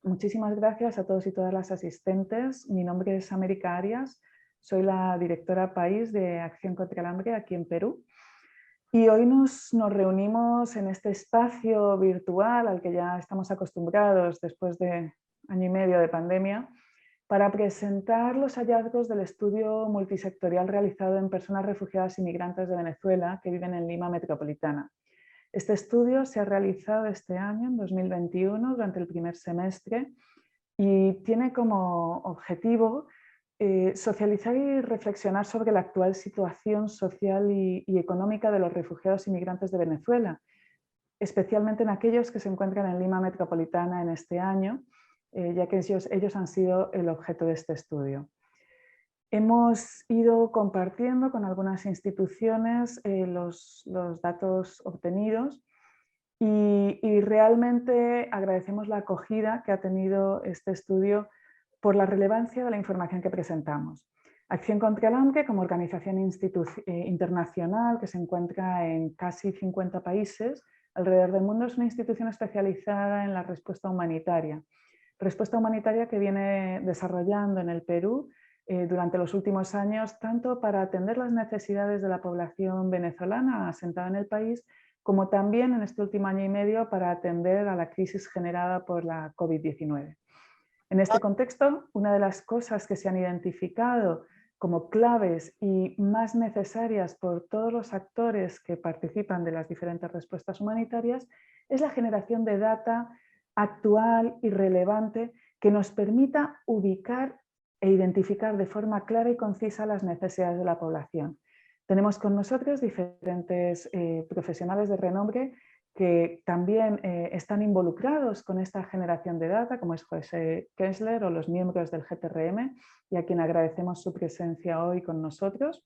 Muchísimas gracias a todos y todas las asistentes. Mi nombre es América Arias, soy la directora país de Acción contra el Hambre aquí en Perú. Y hoy nos reunimos en este espacio virtual al que ya estamos acostumbrados después de año y medio de pandemia para presentar los hallazgos del estudio multisectorial realizado en personas refugiadas y migrantes de Venezuela que viven en Lima metropolitana. Este estudio se ha realizado este año, en 2021, durante el primer semestre, y tiene como objetivo socializar y reflexionar sobre la actual situación social y económica de los refugiados y migrantes de Venezuela, especialmente en aquellos que se encuentran en Lima metropolitana en este año, ya que ellos han sido el objeto de este estudio. Hemos ido compartiendo con algunas instituciones los datos obtenidos y realmente agradecemos la acogida que ha tenido este estudio por la relevancia de la información que presentamos. Acción contra el Hambre, como organización internacional que se encuentra en casi 50 países alrededor del mundo, es una institución especializada en la respuesta humanitaria. Respuesta humanitaria que viene desarrollando en el Perú durante los últimos años, tanto para atender las necesidades de la población venezolana asentada en el país, como también en este último año y medio para atender a la crisis generada por la COVID-19. En este contexto, una de las cosas que se han identificado como claves y más necesarias por todos los actores que participan de las diferentes respuestas humanitarias es la generación de data actual y relevante que nos permita ubicar e identificar de forma clara y concisa las necesidades de la población. Tenemos con nosotros diferentes profesionales de renombre que también están involucrados con esta generación de data, como es José Kessler o los miembros del GTRM, y a quien agradecemos su presencia hoy con nosotros.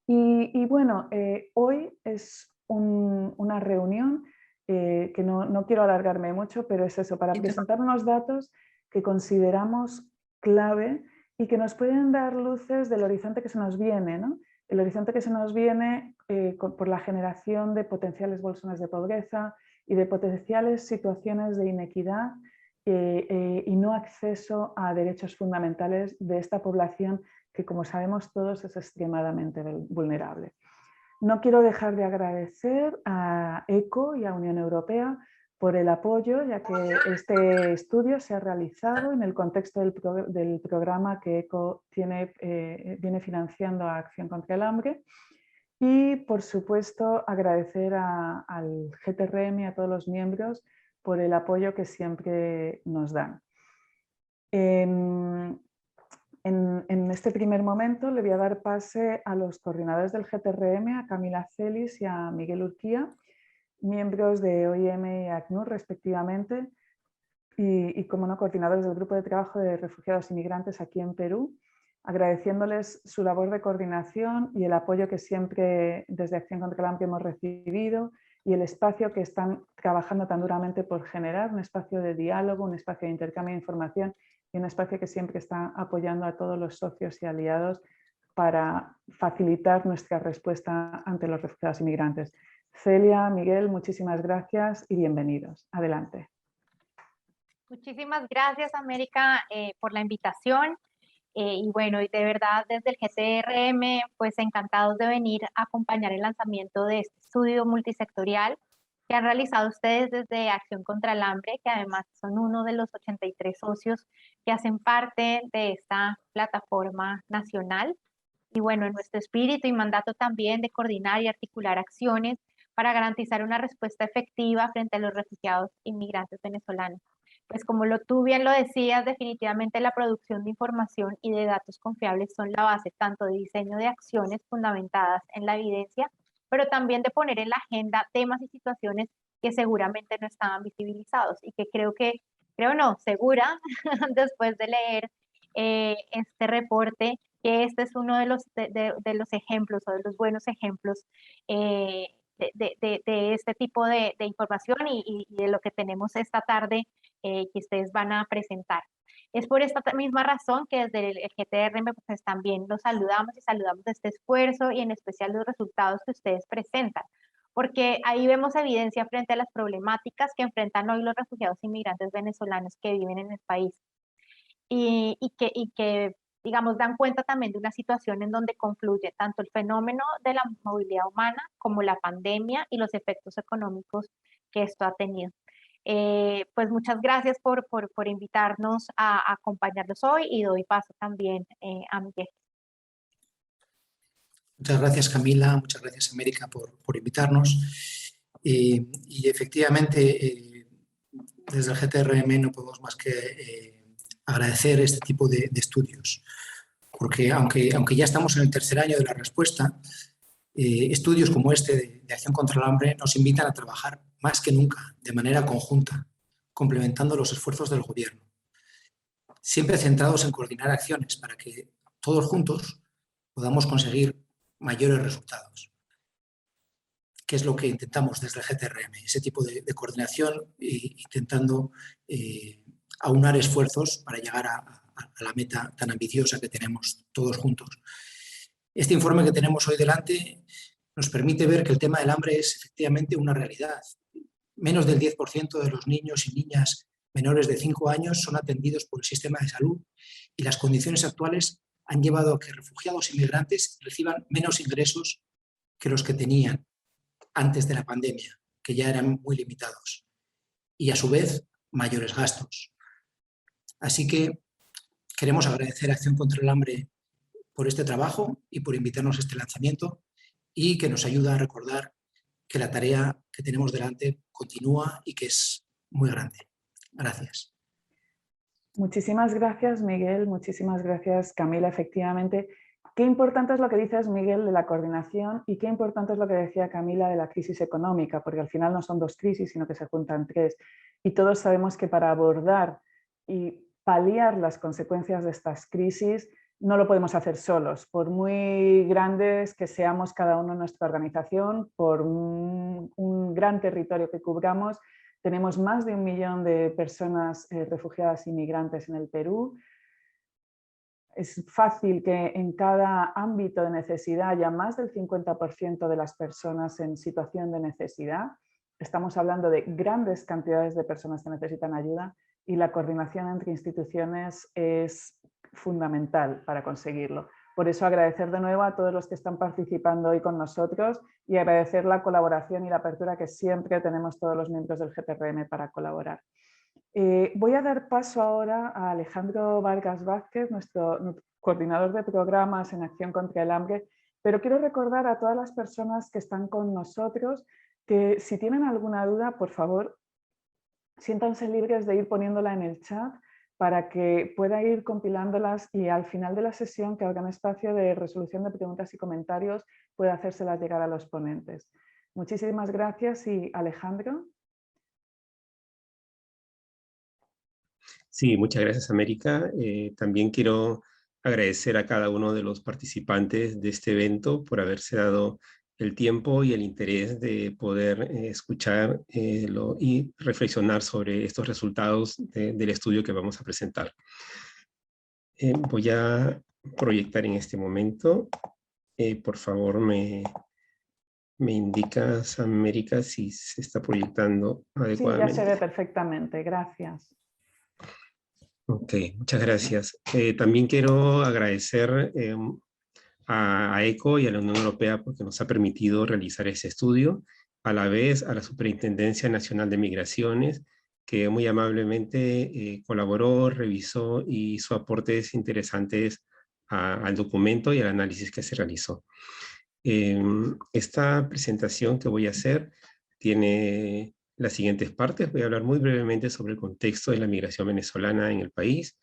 Y bueno, hoy es una reunión que no quiero alargarme mucho, pero es eso, para presentar unos datos que consideramos clave y que nos pueden dar luces del horizonte que se nos viene, ¿no? El horizonte que se nos viene por la generación de potenciales bolsones de pobreza y de potenciales situaciones de inequidad y no acceso a derechos fundamentales de esta población que, como sabemos todos, es extremadamente vulnerable. No quiero dejar de agradecer a ECO y a Unión Europea por el apoyo, ya que este estudio se ha realizado en el contexto del programa que ECO viene financiando a Acción contra el Hambre. Y, por supuesto, agradecer al GTRM y a todos los miembros por el apoyo que siempre nos dan. En este primer momento le voy a dar pase a los coordinadores del GTRM, a Camila Celis y a Miguel Urquía, miembros de OIM y ACNUR respectivamente, y como no, coordinadores del Grupo de Trabajo de Refugiados y Migrantes aquí en Perú, agradeciéndoles su labor de coordinación y el apoyo que siempre desde Acción contra el Hambre hemos recibido y el espacio que están trabajando tan duramente por generar, un espacio de diálogo, un espacio de intercambio de información y un espacio que siempre está apoyando a todos los socios y aliados para facilitar nuestra respuesta ante los refugiados y migrantes. Celia, Miguel, muchísimas gracias y bienvenidos. Adelante. Muchísimas gracias, América, por la invitación. Y bueno, y de verdad desde el GTRM, pues encantados de venir a acompañar el lanzamiento de este estudio multisectorial que han realizado ustedes desde Acción contra el Hambre, que además son uno de los 83 socios que hacen parte de esta plataforma nacional. Y bueno, en nuestro espíritu y mandato también de coordinar y articular acciones para garantizar una respuesta efectiva frente a los refugiados inmigrantes venezolanos. Pues como tú bien lo decías, definitivamente la producción de información y de datos confiables son la base tanto de diseño de acciones fundamentadas en la evidencia, pero también de poner en la agenda temas y situaciones que seguramente no estaban visibilizados y que creo no, segura, después de leer este reporte, que este es uno de los ejemplos o de los buenos ejemplos de este tipo de información y de lo que tenemos esta tarde que ustedes van a presentar. Es por esta misma razón que desde el GTRM pues también los saludamos y saludamos este esfuerzo y en especial los resultados que ustedes presentan, porque ahí vemos evidencia frente a las problemáticas que enfrentan hoy los refugiados inmigrantes venezolanos que viven en el país y que, digamos, dan cuenta también de una situación en donde confluye tanto el fenómeno de la movilidad humana como la pandemia y los efectos económicos que esto ha tenido. Pues muchas gracias por invitarnos a acompañarlos hoy y doy paso también a Miguel. Muchas gracias, Camila, muchas gracias, América, por invitarnos. Y efectivamente, desde el GTRM no podemos más que agradecer este tipo de estudios, porque aunque ya estamos en el tercer año de la respuesta, estudios como este de acción contra el hambre nos invitan a trabajar más que nunca de manera conjunta, complementando los esfuerzos del Gobierno, siempre centrados en coordinar acciones para que todos juntos podamos conseguir mayores resultados, que es lo que intentamos desde el GTRM, ese tipo de coordinación, intentando aunar esfuerzos para llegar a la meta tan ambiciosa que tenemos todos juntos. Este informe que tenemos hoy delante nos permite ver que el tema del hambre es efectivamente una realidad. Menos del 10% de los niños y niñas menores de 5 años son atendidos por el sistema de salud y las condiciones actuales han llevado a que refugiados e inmigrantes reciban menos ingresos que los que tenían antes de la pandemia, que ya eran muy limitados, y a su vez mayores gastos. Así que queremos agradecer a Acción contra el Hambre por este trabajo y por invitarnos a este lanzamiento y que nos ayuda a recordar que la tarea que tenemos delante continúa y que es muy grande. Gracias. Muchísimas gracias, Miguel. Muchísimas gracias, Camila. Efectivamente, qué importante es lo que dices, Miguel, de la coordinación y qué importante es lo que decía Camila de la crisis económica, porque al final no son dos crisis, sino que se juntan tres. Y todos sabemos que para abordar y paliar las consecuencias de estas crisis no lo podemos hacer solos, por muy grandes que seamos cada uno en nuestra organización, por un gran territorio que cubramos. Tenemos más de 1 millón de personas refugiadas inmigrantes en el Perú. Es fácil que en cada ámbito de necesidad haya más del 50% de las personas en situación de necesidad. Estamos hablando de grandes cantidades de personas que necesitan ayuda y la coordinación entre instituciones es fundamental para conseguirlo. Por eso agradecer de nuevo a todos los que están participando hoy con nosotros y agradecer la colaboración y la apertura que siempre tenemos todos los miembros del GTRM para colaborar. Voy a dar paso ahora a Alejandro Vargas Vázquez, nuestro coordinador de programas en Acción contra el Hambre, pero quiero recordar a todas las personas que están con nosotros que si tienen alguna duda, por favor, siéntanse libres de ir poniéndola en el chat para que pueda ir compilándolas y al final de la sesión, que habrá un espacio de resolución de preguntas y comentarios, pueda hacérselas llegar a los ponentes. Muchísimas gracias y Alejandro. Sí, muchas gracias, América. También quiero agradecer a cada uno de los participantes de este evento por haberse dado el tiempo y el interés de poder escuchar y reflexionar sobre estos resultados del estudio que vamos a presentar. Voy a proyectar en este momento. Por favor, me indicas, América, si se está proyectando adecuadamente. Sí, ya se ve perfectamente. Gracias. Ok, muchas gracias. También quiero agradecer a ECO y a la Unión Europea porque nos ha permitido realizar ese estudio, a la vez a la Superintendencia Nacional de Migraciones, que muy amablemente colaboró, revisó y hizo aportes interesantes al documento y al análisis que se realizó. Esta presentación que voy a hacer tiene las siguientes partes. Voy a hablar muy brevemente sobre el contexto de la migración venezolana en el país,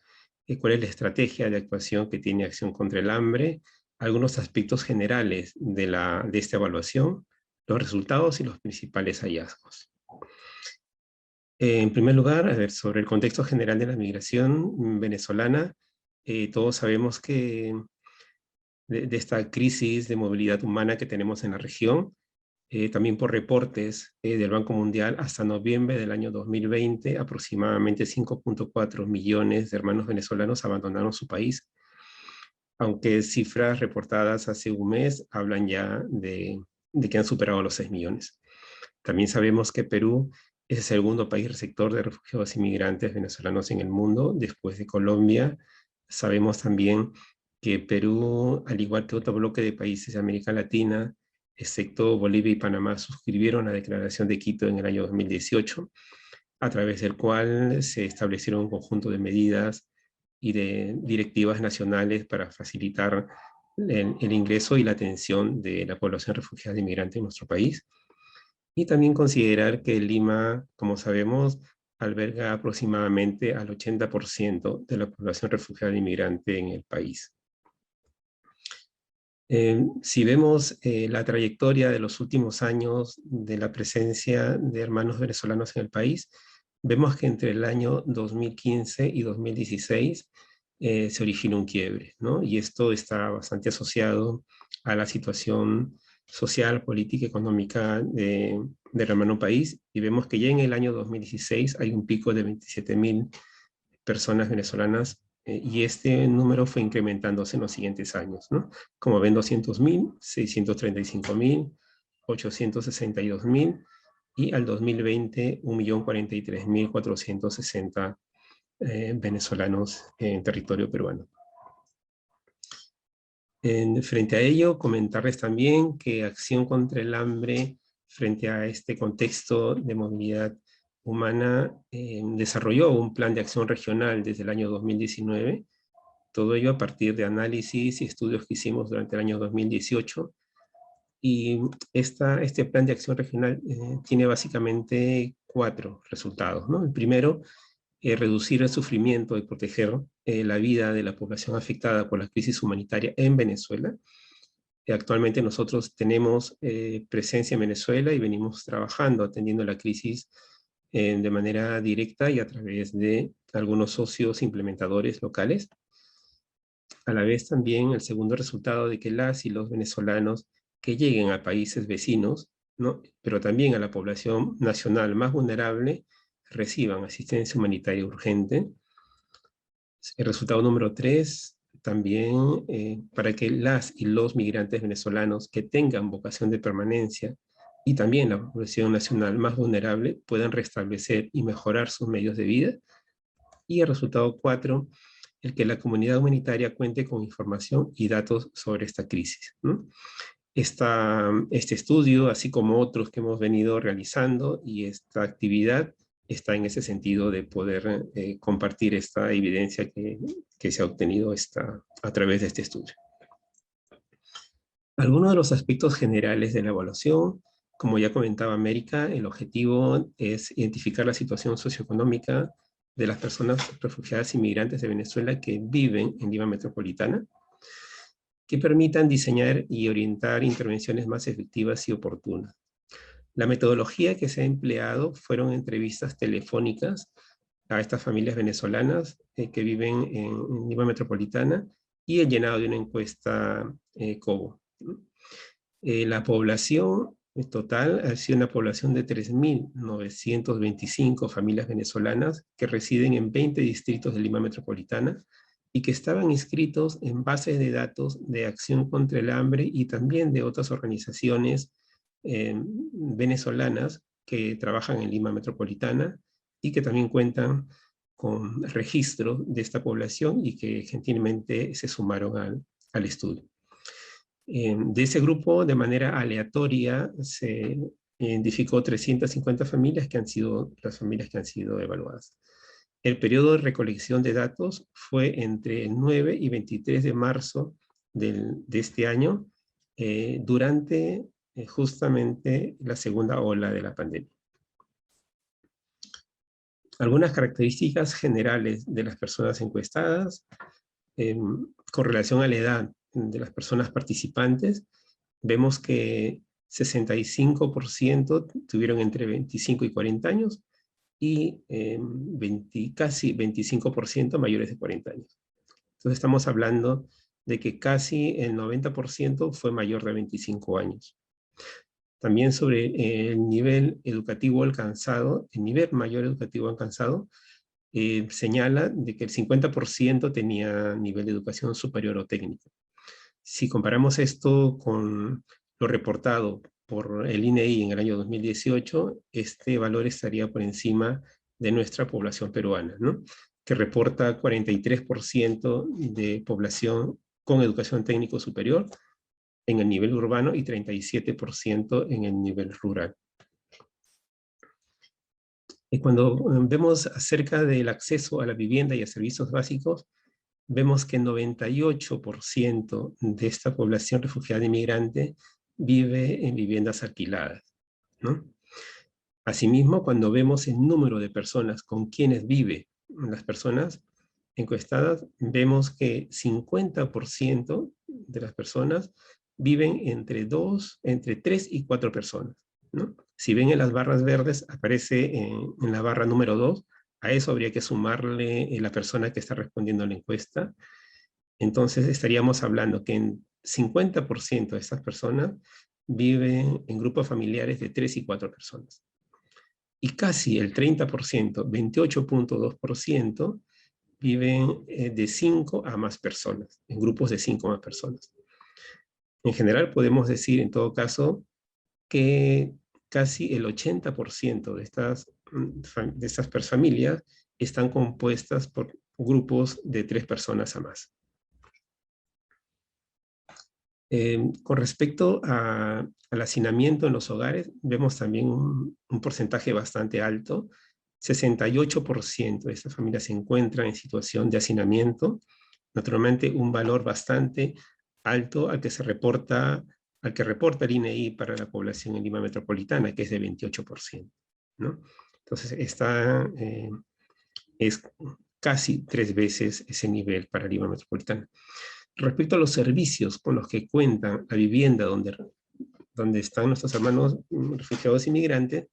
cuál es la estrategia de actuación que tiene Acción contra el Hambre, algunos aspectos generales de esta evaluación, los resultados y los principales hallazgos. En primer lugar, a ver, sobre el contexto general de la migración venezolana, todos sabemos que de esta crisis de movilidad humana que tenemos en la región, también por reportes del Banco Mundial, hasta noviembre del año 2020, aproximadamente 5.4 millones de hermanos venezolanos abandonaron su país, aunque cifras reportadas hace un mes hablan ya de que han superado los 6 millones. También sabemos que Perú es el segundo país receptor de refugiados inmigrantes venezolanos en el mundo, después de Colombia. Sabemos también que Perú, al igual que otro bloque de países de América Latina, excepto Bolivia y Panamá, suscribieron la Declaración de Quito en el año 2018, a través del cual se establecieron un conjunto de medidas y de directivas nacionales para facilitar el ingreso y la atención de la población refugiada inmigrante en nuestro país. Y también considerar que Lima, como sabemos, alberga aproximadamente al 80% de la población refugiada inmigrante en el país. Si vemos la trayectoria de los últimos años de la presencia de hermanos venezolanos en el país, vemos que entre el año 2015 y 2016 se originó un quiebre, ¿no? Y esto está bastante asociado a la situación social, política, económica del hermano país, y vemos que ya en el año 2016 hay un pico de 27.000 personas venezolanas, y este número fue incrementándose en los siguientes años, ¿no? Como ven, 200.000, 635.000, 862.000, y al 2020, 1.043.460 venezolanos en territorio peruano. Frente a ello, comentarles también que Acción contra el Hambre, frente a este contexto de movilidad humana, desarrolló un plan de acción regional desde el año 2019, todo ello a partir de análisis y estudios que hicimos durante el año 2018, y este plan de acción regional tiene básicamente 4 resultados, ¿no? El primero, reducir el sufrimiento y proteger la vida de la población afectada por la crisis humanitaria en Venezuela. Actualmente nosotros tenemos presencia en Venezuela y venimos trabajando, atendiendo la crisis de manera directa y a través de algunos socios implementadores locales. A la vez también el segundo resultado de que las y los venezolanos que lleguen a países vecinos, ¿no?, pero también a la población nacional más vulnerable, reciban asistencia humanitaria urgente. El resultado número 3, también para que las y los migrantes venezolanos que tengan vocación de permanencia y también la población nacional más vulnerable puedan restablecer y mejorar sus medios de vida. Y el resultado 4, el que la comunidad humanitaria cuente con información y datos sobre esta crisis, ¿no? Este estudio, así como otros que hemos venido realizando, y esta actividad está en ese sentido de poder compartir esta evidencia que se ha obtenido a través de este estudio. Algunos de los aspectos generales de la evaluación, como ya comentaba América, el objetivo es identificar la situación socioeconómica de las personas refugiadas inmigrantes de Venezuela que viven en Lima Metropolitana, que permitan diseñar y orientar intervenciones más efectivas y oportunas. La metodología que se ha empleado fueron entrevistas telefónicas a estas familias venezolanas que viven en Lima Metropolitana y el llenado de una encuesta COBO. La población total ha sido una población de 3.925 familias venezolanas que residen en 20 distritos de Lima Metropolitana y que estaban inscritos en bases de datos de Acción contra el Hambre y también de otras organizaciones venezolanas que trabajan en Lima Metropolitana y que también cuentan con registro de esta población y que gentilmente se sumaron al estudio. De ese grupo, de manera aleatoria, se identificó 350 familias que han sido las familias que han sido evaluadas. El periodo de recolección de datos fue entre el 9 y 23 de marzo de este año, durante justamente la segunda ola de la pandemia. Algunas características generales de las personas encuestadas, con relación a la edad de las personas participantes, vemos que 65% tuvieron entre 25 y 40 años, y casi 25% mayores de 40 años. Entonces estamos hablando de que casi el 90% fue mayor de 25 años. También sobre el nivel educativo alcanzado, el nivel mayor educativo alcanzado, señala de que el 50% tenía nivel de educación superior o técnico. Si comparamos esto con lo reportado por el INEI en el año 2018, este valor estaría por encima de nuestra población peruana, ¿no? Que reporta 43% de población con educación técnico superior en el nivel urbano y 37% en el nivel rural. Y cuando vemos acerca del acceso a la vivienda y a servicios básicos, vemos que 98% de esta población refugiada inmigrante vive en viviendas alquiladas, ¿no? Asimismo, cuando vemos el número de personas con quienes viven las personas encuestadas, vemos que 50% de las personas viven entre 3 y 4 personas, ¿no? Si ven en las barras verdes, aparece en la barra número 2, a eso habría que sumarle la persona que está respondiendo a la encuesta. Entonces estaríamos hablando que en 50% de estas personas viven en grupos familiares de 3 y 4 personas. Y casi el 30%, 28.2%, viven de 5 a más personas, en grupos de 5 a más personas. En general podemos decir, en todo caso, que casi el 80% de estas familias están compuestas por grupos de 3 personas a más. Con respecto al hacinamiento en los hogares, vemos también un porcentaje bastante alto. 68% de estas familias se encuentran en situación de hacinamiento. Naturalmente, un valor bastante alto al que reporta el INEI para la población en Lima Metropolitana, que es de 28%, ¿no? Entonces, es casi 3 veces ese nivel para Lima Metropolitana. Respecto a los servicios con los que cuentan la vivienda donde están nuestros hermanos refugiados inmigrantes,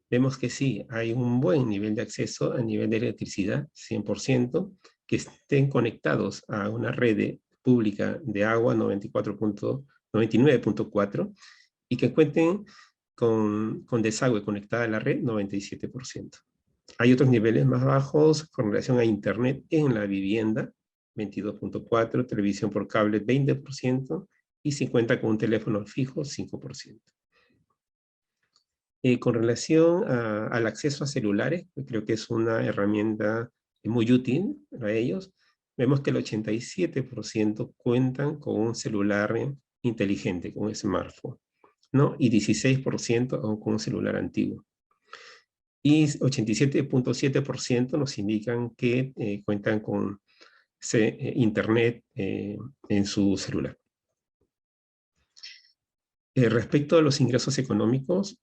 vemos que sí, hay un buen nivel de acceso a nivel de electricidad, 100%, que estén conectados a una red pública de agua 99.4 y que cuenten con desagüe conectada a la red 97%. Hay otros niveles más bajos con relación a internet en la vivienda, 22.4%, televisión por cable 20% y 50% con un teléfono fijo 5%. Con relación al acceso a celulares, creo que es una herramienta muy útil para ellos, vemos que el 87% cuentan con un celular inteligente, con un smartphone, ¿no? Y 16% con un celular antiguo. Y 87.7% nos indican que cuentan con internet en su celular. Respecto a los ingresos económicos,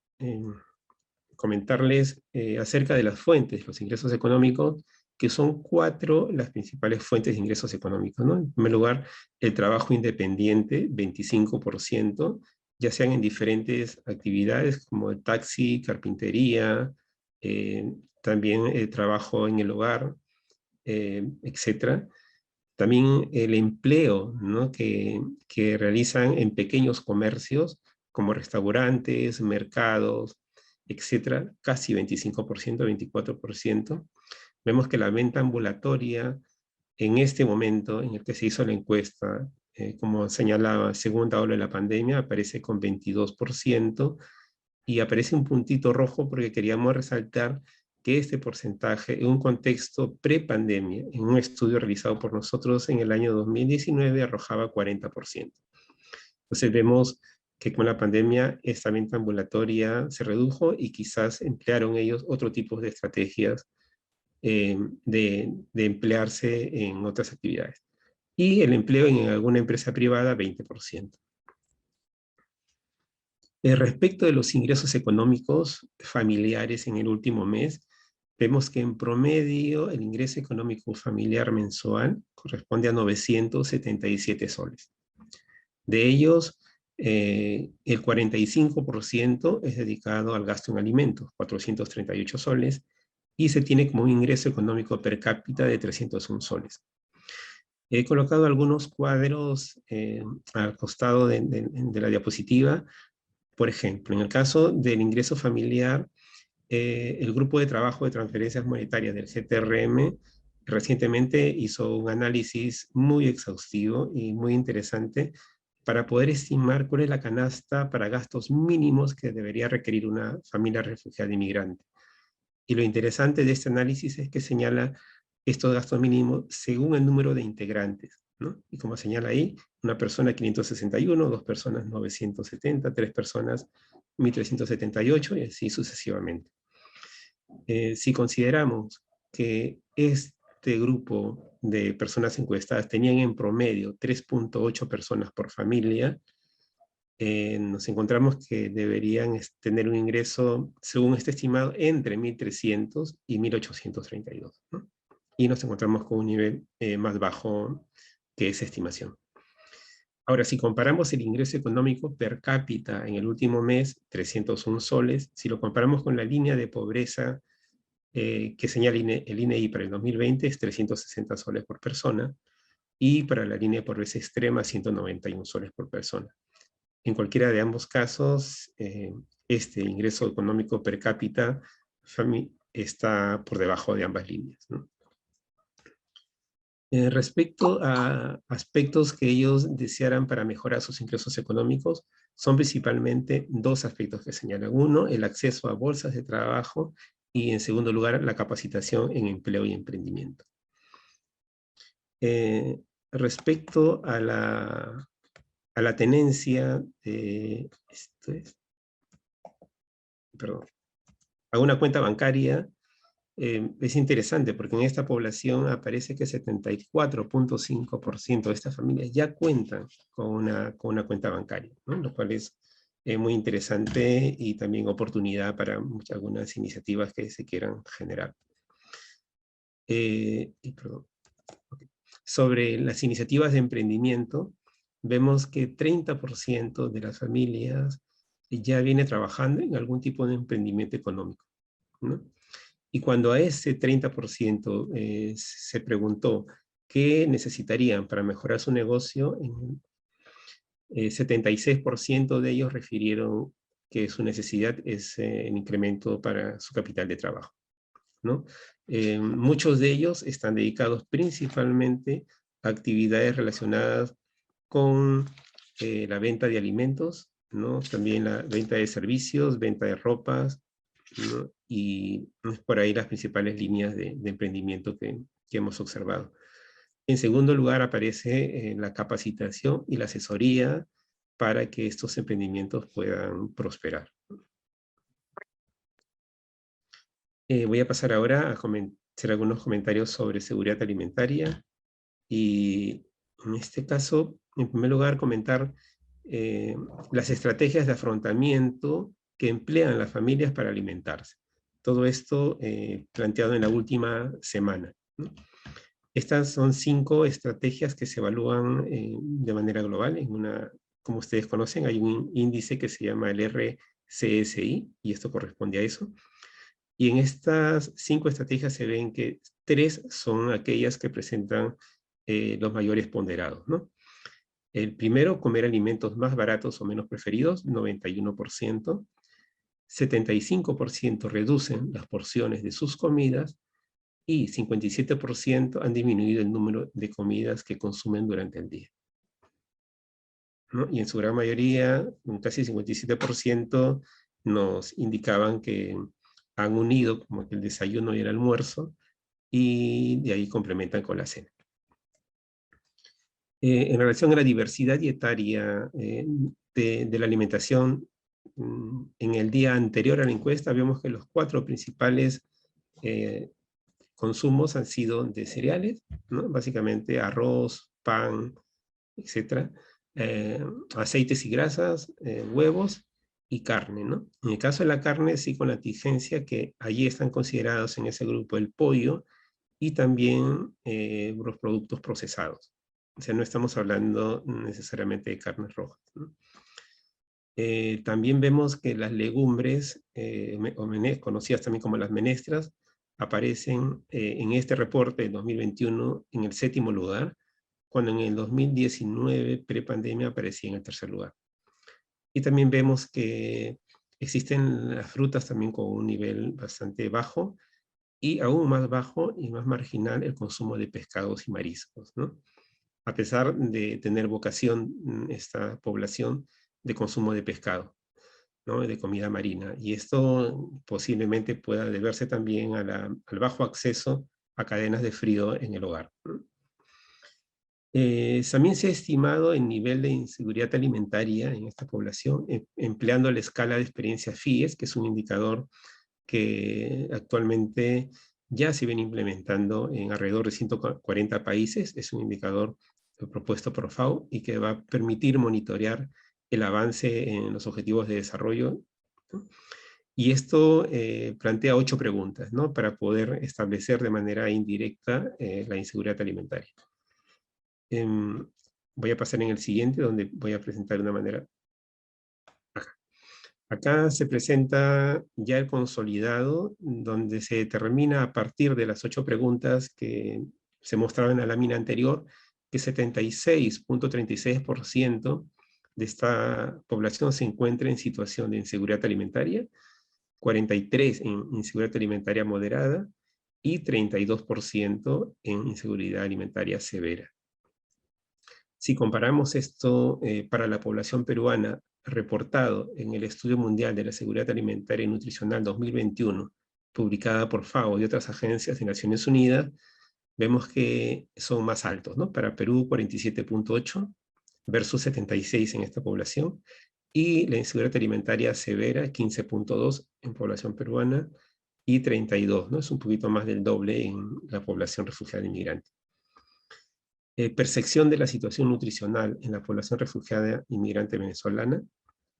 comentarles acerca de las fuentes de los ingresos económicos, que son 4 las principales fuentes de ingresos económicos, ¿no? En primer lugar, el trabajo independiente, 25%, ya sean en diferentes actividades como el taxi, carpintería, también el trabajo en el hogar, etc. También el empleo, ¿no? que realizan en pequeños comercios como restaurantes, mercados, etcétera, casi 25%, 24%. Vemos que la venta ambulatoria en este momento en el que se hizo la encuesta, como señalaba, segunda ola de la pandemia, aparece con 22% y aparece un puntito rojo porque queríamos resaltar que este porcentaje, en un contexto pre-pandemia, en un estudio realizado por nosotros en el año 2019, arrojaba 40%. Entonces vemos que con la pandemia esta venta ambulatoria se redujo y quizás emplearon ellos otro tipo de estrategias de emplearse en otras actividades. Y el empleo en alguna empresa privada, 20%. Respecto de los ingresos económicos familiares en el último mes, vemos que en promedio el ingreso económico familiar mensual corresponde a 977 soles. De ellos, el 45% es dedicado al gasto en alimentos, 438 soles, y se tiene como un ingreso económico per cápita de 301 soles. He colocado algunos cuadros al costado de la diapositiva. Por ejemplo, en el caso del ingreso familiar, el grupo de trabajo de transferencias monetarias del GTRM recientemente hizo un análisis muy exhaustivo y muy interesante para poder estimar cuál es la canasta para gastos mínimos que debería requerir una familia refugiada inmigrante. Y lo interesante de este análisis es que señala estos gastos mínimos según el número de integrantes, ¿no? Y como señala ahí, una persona 561, 2 personas 970, 3 personas 1378 y así sucesivamente. Si consideramos que este grupo de personas encuestadas tenían en promedio 3.8 personas por familia, nos encontramos que deberían tener un ingreso, según este estimado, entre 1.300 y 1.832, ¿no? Y nos encontramos con un nivel más bajo que esa estimación. Ahora, si comparamos el ingreso económico per cápita en el último mes, 301 soles, si lo comparamos con la línea de pobreza que señala el INEI para el 2020, es 360 soles por persona, y para la línea de pobreza extrema, 191 soles por persona. En cualquiera de ambos casos, este ingreso económico per cápita está por debajo de ambas líneas, ¿no? Respecto a aspectos que ellos desearan para mejorar sus ingresos económicos, son principalmente dos aspectos que señalan. Uno, el acceso a bolsas de trabajo, y en segundo lugar, la capacitación en empleo y emprendimiento. Respecto a la tenencia de, a una cuenta bancaria, es interesante porque en esta población aparece que 74.5% de estas familias ya cuentan con una cuenta bancaria, ¿no? Lo cual es muy interesante y también oportunidad para algunas iniciativas que se quieran generar. Sobre las iniciativas de emprendimiento, vemos que 30% de las familias ya viene trabajando en algún tipo de emprendimiento económico, ¿no? Y cuando a ese 30% se preguntó qué necesitarían para mejorar su negocio, 76% de ellos refirieron que su necesidad es el incremento para su capital de trabajo, ¿no? Muchos de ellos están dedicados principalmente a actividades relacionadas con la venta de alimentos, ¿no? También la venta de servicios, venta de ropas, ¿no? Y por ahí las principales líneas de emprendimiento que hemos observado. En segundo lugar aparece la capacitación y la asesoría para que estos emprendimientos puedan prosperar. Voy a pasar ahora a hacer algunos comentarios sobre seguridad alimentaria y en este caso, en primer lugar, comentar las estrategias de afrontamiento que emplean las familias para alimentarse. Todo esto planteado en la última semana, ¿no? Estas son 5 estrategias que se evalúan de manera global. Como ustedes conocen, hay un índice que se llama el RCSI, y esto corresponde a eso. Y en estas 5 estrategias se ven que 3 son aquellas que presentan los mayores ponderados, ¿no? El primero, comer alimentos más baratos o menos preferidos, 91%. 75% reducen las porciones de sus comidas y 57% han disminuido el número de comidas que consumen durante el día, ¿no? Y en su gran mayoría, casi 57%, nos indicaban que han unido como que el desayuno y el almuerzo, y de ahí complementan con la cena. En relación a la diversidad dietaria de la alimentación, en el día anterior a la encuesta vemos que los 4 principales consumos han sido de cereales, ¿no? Básicamente arroz, pan, etc. Aceites y grasas, huevos y carne, ¿no? En el caso de la carne, sí, con la exigencia que allí están considerados en ese grupo el pollo y también los productos procesados. O sea, no estamos hablando necesariamente de carnes rojas, ¿no? También vemos que las legumbres, conocidas también como las menestras, aparecen en este reporte de 2021 en el 7º lugar, cuando en el 2019, prepandemia, aparecía en el 3er lugar. Y también vemos que existen las frutas también con un nivel bastante bajo, y aún más bajo y más marginal el consumo de pescados y mariscos, ¿no? a pesar de tener vocación esta población de consumo de pescado, ¿no? De comida marina. Y esto posiblemente pueda deberse también al bajo acceso a cadenas de frío en el hogar. También se ha estimado el nivel de inseguridad alimentaria en esta población, empleando la escala de experiencia FIES, que es un indicador que actualmente ya se viene implementando en alrededor de 140 países. Es un indicador propuesto por FAO y que va a permitir monitorear el avance en los objetivos de desarrollo, ¿no? Y esto plantea 8 preguntas, ¿no? Para poder establecer de manera indirecta la inseguridad alimentaria. Voy a pasar en el siguiente, donde voy a presentar de una manera. Acá se presenta ya el consolidado, donde se determina a partir de las 8 preguntas que se mostraban en la lámina anterior, que 76.36% de esta población se encuentra en situación de inseguridad alimentaria, 43% en inseguridad alimentaria moderada y 32% en inseguridad alimentaria severa. Si comparamos esto para la población peruana, reportado en el Estudio Mundial de la Seguridad Alimentaria y Nutricional 2021, publicada por FAO y otras agencias de Naciones Unidas, vemos que son más altos, ¿no? Para Perú 47.8 versus 76 en esta población, y la inseguridad alimentaria severa 15.2 en población peruana y 32, ¿no? Es un poquito más del doble en la población refugiada inmigrante. Percepción de la situación nutricional en la población refugiada inmigrante venezolana,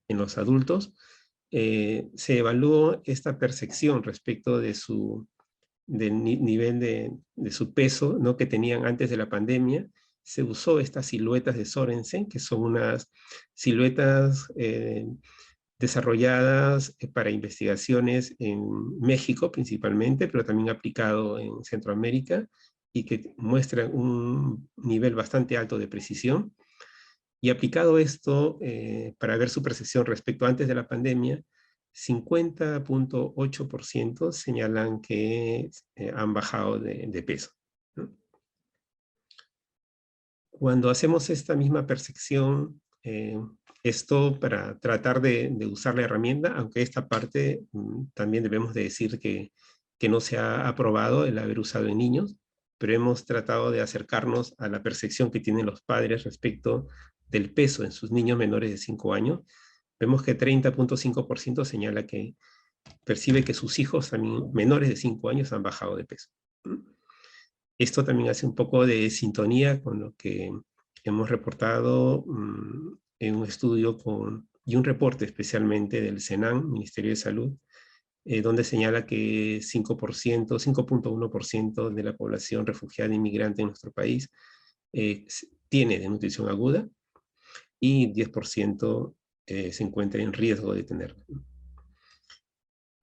en los adultos, se evaluó esta percepción respecto de del nivel de su peso, ¿no? Que tenían antes de la pandemia. Se usó estas siluetas de Sorensen, que son unas siluetas desarrolladas para investigaciones en México principalmente, pero también aplicado en Centroamérica, y que muestran un nivel bastante alto de precisión. Y aplicado esto, para ver su percepción respecto antes de la pandemia, 50.8% señalan que han bajado de peso, ¿no? Cuando hacemos esta misma percepción, esto para tratar de usar la herramienta, aunque esta parte también debemos de decir que no se ha aprobado el haber usado en niños, pero hemos tratado de acercarnos a la percepción que tienen los padres respecto del peso en sus niños menores de 5 años. Vemos que 30.5% señala que percibe que sus hijos también menores de 5 años han bajado de peso. Esto también hace un poco de sintonía con lo que hemos reportado en un estudio y un reporte especialmente del SENAM, Ministerio de Salud, donde señala que 5.1% de la población refugiada e inmigrante en nuestro país tiene desnutrición aguda y 10% se encuentra en riesgo de tenerla.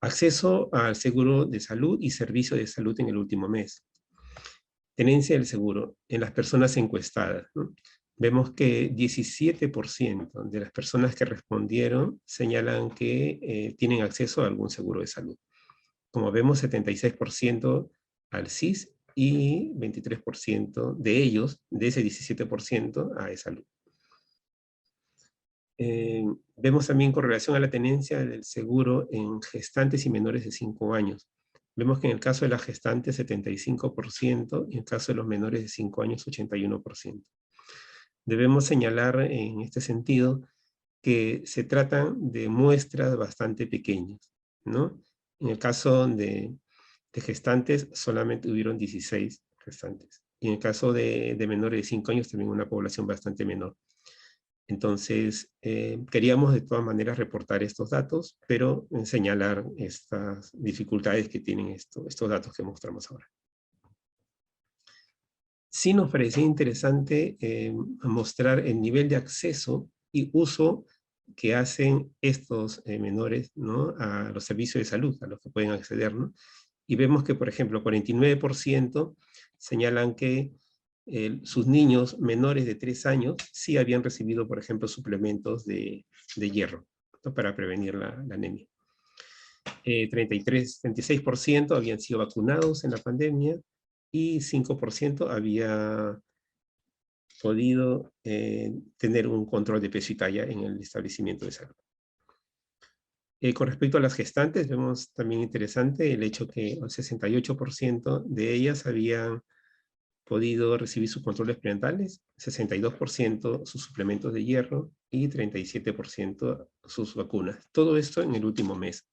Acceso al seguro de salud y servicio de salud en el último mes. Tenencia del seguro en las personas encuestadas, ¿no? Vemos que 17% de las personas que respondieron señalan que tienen acceso a algún seguro de salud. Como vemos, 76% al SIS y 23% de ellos, de ese 17%, a salud. Vemos también con relación a la tenencia del seguro en gestantes y menores de 5 años. Vemos que en el caso de las gestantes 75% y en el caso de los menores de 5 años 81%. Debemos señalar en este sentido que se tratan de muestras bastante pequeñas, ¿no? En el caso de gestantes solamente hubieron 16 gestantes. Y en el caso de menores de 5 años también una población bastante menor. Entonces, queríamos de todas maneras reportar estos datos, pero señalar estas dificultades que tienen estos datos que mostramos ahora. Sí nos parecía interesante mostrar el nivel de acceso y uso que hacen estos menores, ¿no? A los servicios de salud, a los que pueden acceder, ¿no? Y vemos que, por ejemplo, 49% señalan que sus niños menores de 3 años sí habían recibido, por ejemplo, suplementos de hierro, ¿no? Para prevenir la anemia. 36% habían sido vacunados en la pandemia y 5% había podido tener un control de peso y talla en el establecimiento de salud. Con respecto a las gestantes, vemos también interesante el hecho que el 68% de ellas habían podido recibir sus controles prenatales, 62% sus suplementos de hierro y 37% sus vacunas. Todo esto en el último mes.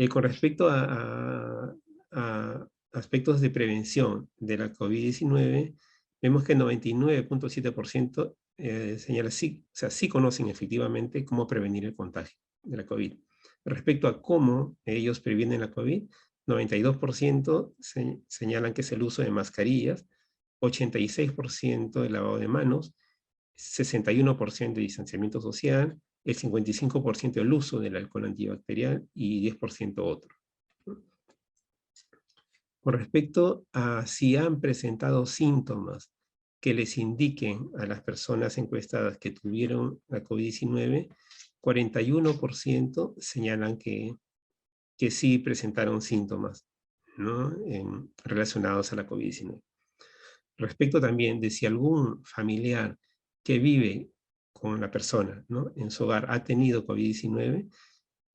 Con respecto a aspectos de prevención de la COVID-19, vemos que 99.7% señala sí, o sea, sí conocen efectivamente cómo prevenir el contagio de la COVID. Respecto a cómo ellos previenen la COVID, 92% señalan que es el uso de mascarillas, 86% de lavado de manos, 61% de distanciamiento social, el 55% el uso del alcohol antibacterial y 10% otro. Con respecto a si han presentado síntomas que les indiquen a las personas encuestadas que tuvieron la COVID-19, 41% señalan que sí presentaron síntomas, ¿no? Relacionados a la COVID-19. Respecto también de si algún familiar que vive con la persona, ¿no?, en su hogar ha tenido COVID-19,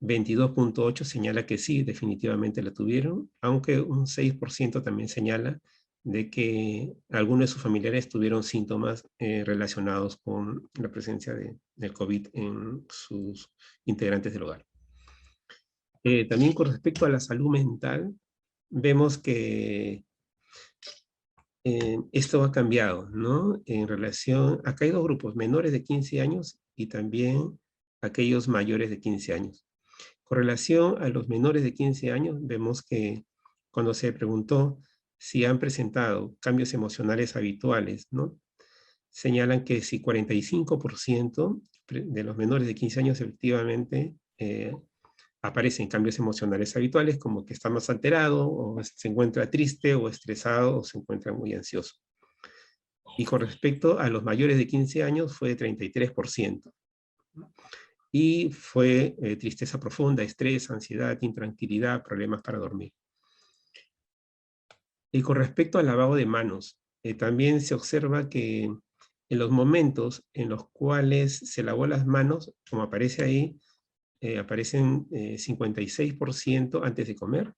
22.8 señala que sí, definitivamente la tuvieron, aunque un 6% también señala de que algunos de sus familiares tuvieron síntomas relacionados con la presencia del COVID en sus integrantes del hogar. También con respecto a la salud mental, vemos que esto ha cambiado, ¿no? En relación, acá hay dos grupos, menores de 15 años y también aquellos mayores de 15 años. Con relación a los menores de 15 años, vemos que cuando se preguntó si han presentado cambios emocionales habituales, ¿no?, señalan que si 45% de los menores de 15 años efectivamente aparecen cambios emocionales habituales, como que está más alterado, o se encuentra triste, o estresado, o se encuentra muy ansioso. Y con respecto a los mayores de 15 años fue de 33%. Y fue tristeza profunda, estrés, ansiedad, intranquilidad, problemas para dormir. Y con respecto al lavado de manos, también se observa que en los momentos en los cuales se lavó las manos, como aparece ahí, aparecen 56% antes de comer,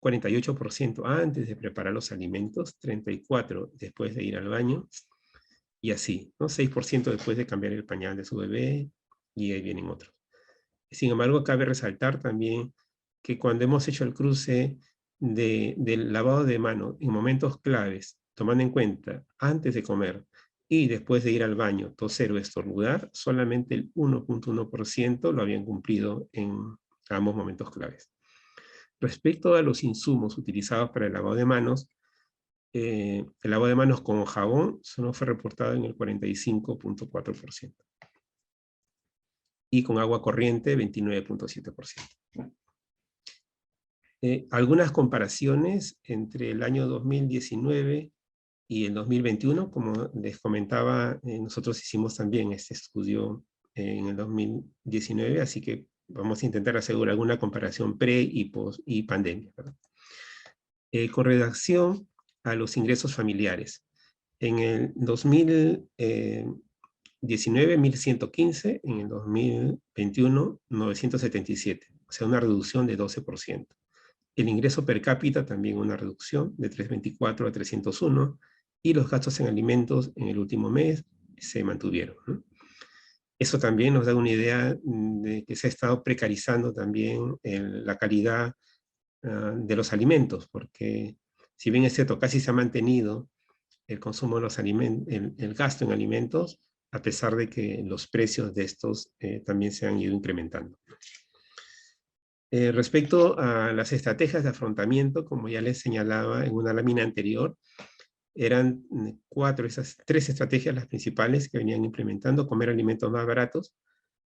48% antes de preparar los alimentos, 34% después de ir al baño, y así, ¿no? 6% después de cambiar el pañal de su bebé, y ahí vienen otros. Sin embargo, cabe resaltar también que cuando hemos hecho el cruce del lavado de mano en momentos claves, tomando en cuenta antes de comer y después de ir al baño, toser o estornudar, solamente el 1.1% lo habían cumplido en ambos momentos claves. Respecto a los insumos utilizados para el lavado de manos, el lavado de manos con jabón solo fue reportado en el 45.4%. Y con agua corriente, 29.7%. Algunas comparaciones entre el año 2019 y el 2021, como les comentaba, nosotros hicimos también este estudio en el 2019, así que vamos a intentar hacer alguna comparación pre y post y pandemia, ¿verdad? Con relación a los ingresos familiares. En el 2019, 1.115, en el 2021, 977, o sea, una reducción de 12%. El ingreso per cápita también una reducción de 324 a 301, y los gastos en alimentos en el último mes se mantuvieron, ¿no? Eso también nos da una idea de que se ha estado precarizando también la calidad de los alimentos, porque si bien es cierto, casi se ha mantenido el consumo de los alimentos, el gasto en alimentos, a pesar de que los precios de estos también se han ido incrementando. Respecto a las estrategias de afrontamiento, como ya les señalaba en una lámina anterior, eran esas tres estrategias las principales que venían implementando: comer alimentos más baratos,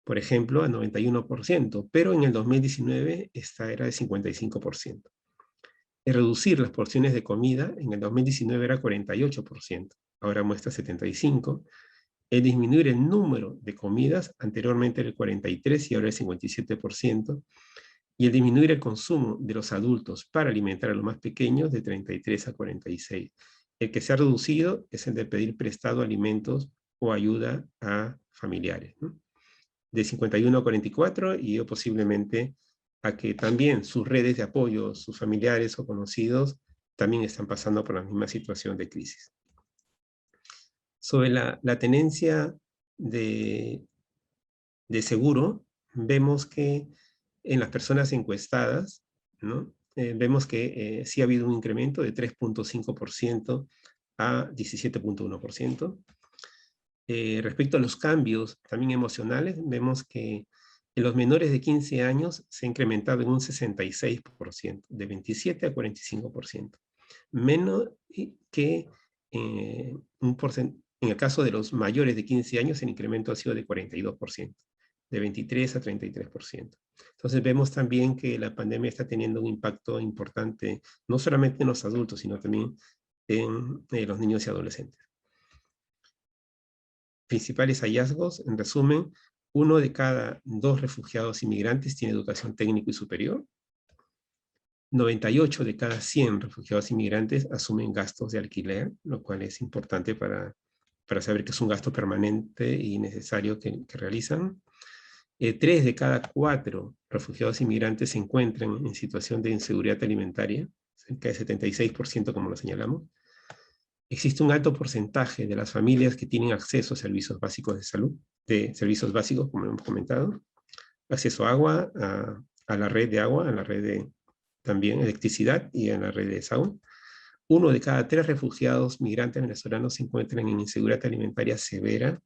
por ejemplo, a 91%, pero en el 2019 esta era de 55%. Reducir las porciones de comida, en el 2019 era 48%, ahora muestra 75%. Disminuir el número de comidas, anteriormente era el 43% y ahora el 57%. Y el disminuir el consumo de los adultos para alimentar a los más pequeños, de 33 a 46. El que se ha reducido es el de pedir prestado alimentos o ayuda a familiares, ¿no? De 51 a 44, y yo posiblemente a que también sus redes de apoyo, sus familiares o conocidos, también están pasando por la misma situación de crisis. Sobre la tenencia de seguro, vemos que en las personas encuestadas, ¿no? Vemos que sí ha habido un incremento de 3.5% a 17.1%. Respecto a los cambios también emocionales, vemos que en los menores de 15 años se ha incrementado en un 66%, de 27 a 45%. Menos que en el caso de los mayores de 15 años, el incremento ha sido de 42%, de 23 a 33%. Entonces vemos también que la pandemia está teniendo un impacto importante, no solamente en los adultos, sino también en los niños y adolescentes. Principales hallazgos, en resumen: 1 de cada 2 refugiados inmigrantes tiene educación técnica y superior. 98 de cada 100 refugiados inmigrantes asumen gastos de alquiler, lo cual es importante para saber que es un gasto permanente y necesario que realizan. 3 de cada 4 refugiados inmigrantes se encuentran en situación de inseguridad alimentaria, cerca de 76%, como lo señalamos. Existe un alto porcentaje de las familias que tienen acceso a servicios básicos de salud, de servicios básicos, como hemos comentado, acceso a agua, a la red de agua, a la red de también electricidad y a la red de SAU. 1 de cada 3 refugiados migrantes venezolanos se encuentran en inseguridad alimentaria severa.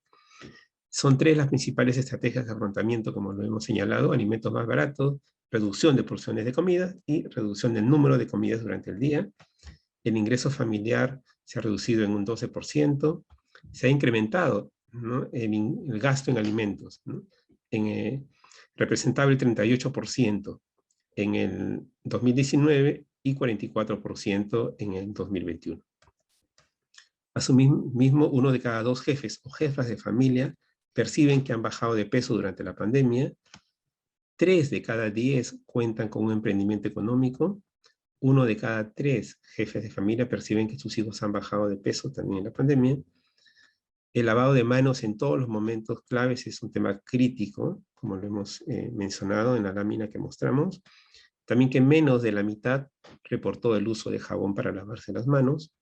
Son 3 las principales estrategias de afrontamiento, como lo hemos señalado: alimentos más baratos, reducción de porciones de comida y reducción del número de comidas durante el día. El ingreso familiar se ha reducido en un 12%, se ha incrementado, ¿no?, el gasto en alimentos, ¿no? Representaba el 38% en el 2019 y 44% en el 2021. Asimismo, 1 de cada 2 jefes o jefas de familia perciben que han bajado de peso durante la pandemia. 3 de cada 10 cuentan con un emprendimiento económico. 1 de cada 3 jefes de familia perciben que sus hijos han bajado de peso también en la pandemia. El lavado de manos en todos los momentos claves es un tema crítico, como lo hemos mencionado en la lámina que mostramos. También que menos de la mitad reportó el uso de jabón para lavarse las manos,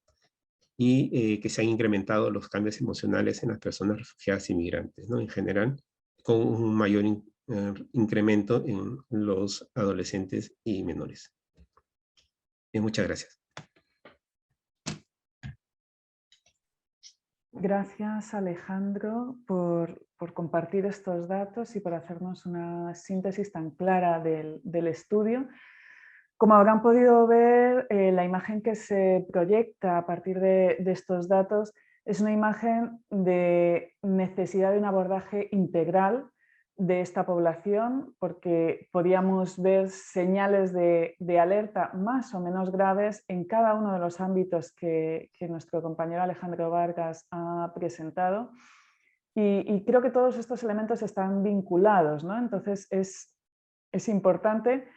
y que se han incrementado los cambios emocionales en las personas refugiadas inmigrantes, ¿no?, en general, con un mayor incremento en los adolescentes y menores. Muchas gracias. Gracias, Alejandro, por compartir estos datos y por hacernos una síntesis tan clara del estudio. Como habrán podido ver, la imagen que se proyecta a partir de estos datos es una imagen de necesidad de un abordaje integral de esta población, porque podíamos ver señales de alerta más o menos graves en cada uno de los ámbitos que nuestro compañero Alejandro Vargas ha presentado. Y creo que todos estos elementos están vinculados, ¿no? Entonces es importante,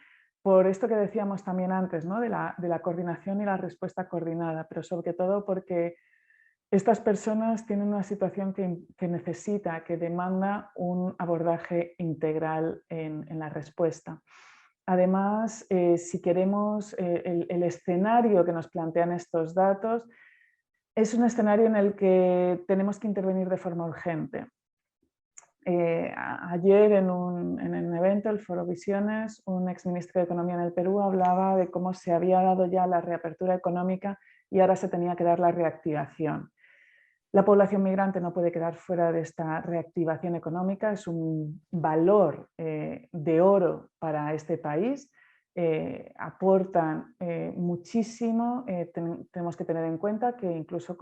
por esto que decíamos también antes, ¿no?, de la coordinación y la respuesta coordinada, pero sobre todo porque estas personas tienen una situación que necesita, que demanda un abordaje integral en la respuesta. Además, si queremos, el escenario que nos plantean estos datos es un escenario en el que tenemos que intervenir de forma urgente. Ayer en un evento, el Foro Visiones, un exministro de Economía en el Perú hablaba de cómo se había dado ya la reapertura económica y ahora se tenía que dar la reactivación. La población migrante no puede quedar fuera de esta reactivación económica, es un valor de oro para este país, aportan muchísimo. Tenemos que tener en cuenta que incluso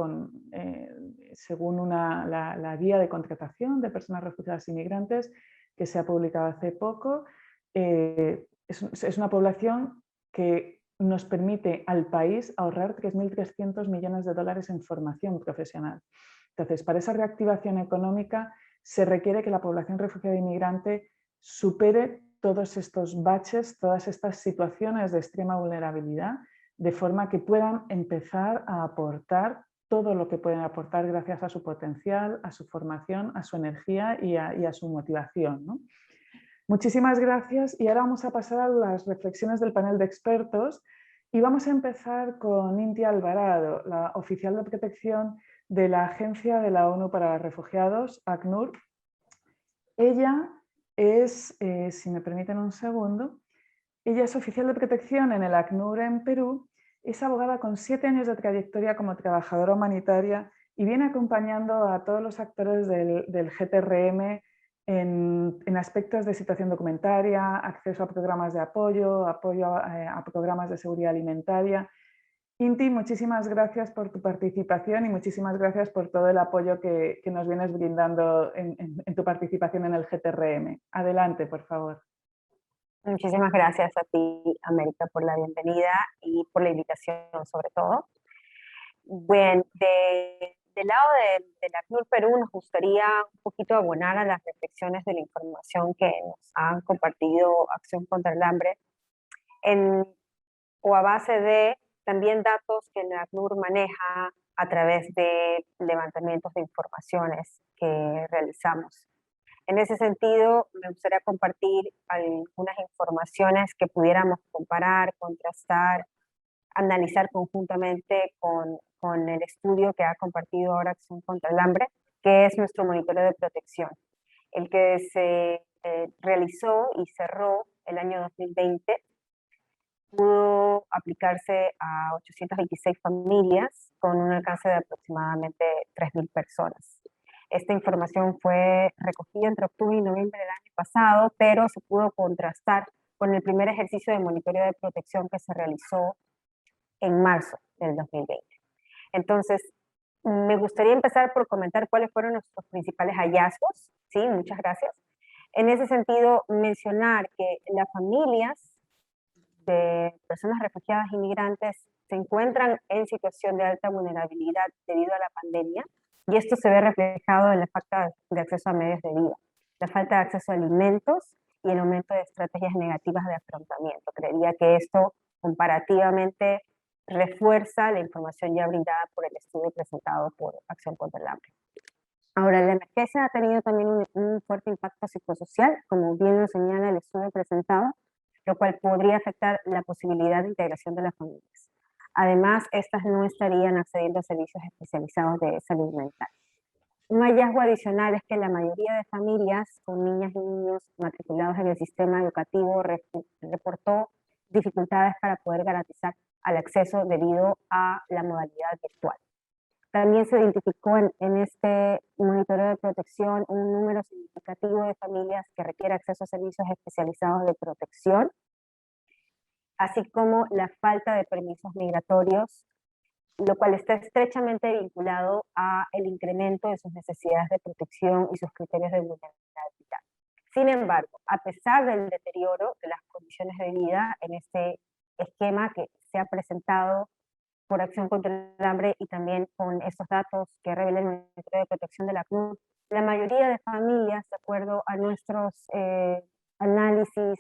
según la guía de contratación de personas refugiadas y migrantes que se ha publicado hace poco, es una población que nos permite al país ahorrar 3.300 millones de dólares en formación profesional. Entonces, para esa reactivación económica se requiere que la población refugiada e inmigrante supere todos estos baches, todas estas situaciones de extrema vulnerabilidad, de forma que puedan empezar a aportar todo lo que pueden aportar gracias a su potencial, a su formación, a su energía y a su motivación, ¿no? Muchísimas gracias y ahora vamos a pasar a las reflexiones del panel de expertos y vamos a empezar con Inti Alvarado, la oficial de protección de la Agencia de la ONU para Refugiados, ACNUR. Ella es, si me permiten un segundo, ella es oficial de protección en el ACNUR en Perú, es abogada con 7 años de trayectoria como trabajadora humanitaria y viene acompañando a todos los actores del GTRM en aspectos de situación documentaria, acceso a programas de apoyo, apoyo a programas de seguridad alimentaria. Inti, muchísimas gracias por tu participación y muchísimas gracias por todo el apoyo que nos vienes brindando en tu participación en el GTRM. Adelante, por favor. Muchísimas gracias a ti, América, por la bienvenida y por la invitación, sobre todo. Bueno, del lado del ACNUR Perú nos gustaría un poquito abonar a las reflexiones de la información que nos han compartido Acción contra el Hambre o a base de también datos que el ACNUR maneja a través de levantamientos de informaciones que realizamos. En ese sentido, me gustaría compartir algunas informaciones que pudiéramos comparar, contrastar, analizar conjuntamente con el estudio que ha compartido ahora Acción contra el Hambre, que es nuestro monitoreo de protección, el que se realizó y cerró el año 2020. Pudo aplicarse a 826 familias con un alcance de aproximadamente 3.000 personas. Esta información fue recogida entre octubre y noviembre del año pasado, pero se pudo contrastar con el primer ejercicio de monitoreo de protección que se realizó en marzo del 2020. Entonces, me gustaría empezar por comentar cuáles fueron nuestros principales hallazgos. Sí, muchas gracias. En ese sentido, mencionar que las familias de personas refugiadas e inmigrantes se encuentran en situación de alta vulnerabilidad debido a la pandemia, y esto se ve reflejado en la falta de acceso a medios de vida, la falta de acceso a alimentos y el aumento de estrategias negativas de afrontamiento. Creería que esto comparativamente refuerza la información ya brindada por el estudio presentado por Acción contra el Hambre. Ahora, la emergencia ha tenido también un fuerte impacto psicosocial, como bien lo señala el estudio presentado, lo cual podría afectar la posibilidad de integración de las familias. Además, estas no estarían accediendo a servicios especializados de salud mental. Un hallazgo adicional es que la mayoría de familias con niñas y niños matriculados en el sistema educativo reportó dificultades para poder garantizar el acceso debido a la modalidad virtual. También se identificó en este monitoreo de protección un número significativo de familias que requiere acceso a servicios especializados de protección, así como la falta de permisos migratorios, lo cual está estrechamente vinculado a el incremento de sus necesidades de protección y sus criterios de vulnerabilidad. Sin embargo, a pesar del deterioro de las condiciones de vida en este esquema que se ha presentado por Acción contra el Hambre y también con estos datos que revela el Ministerio de Protección de la CNUR, la mayoría de familias, de acuerdo a nuestros análisis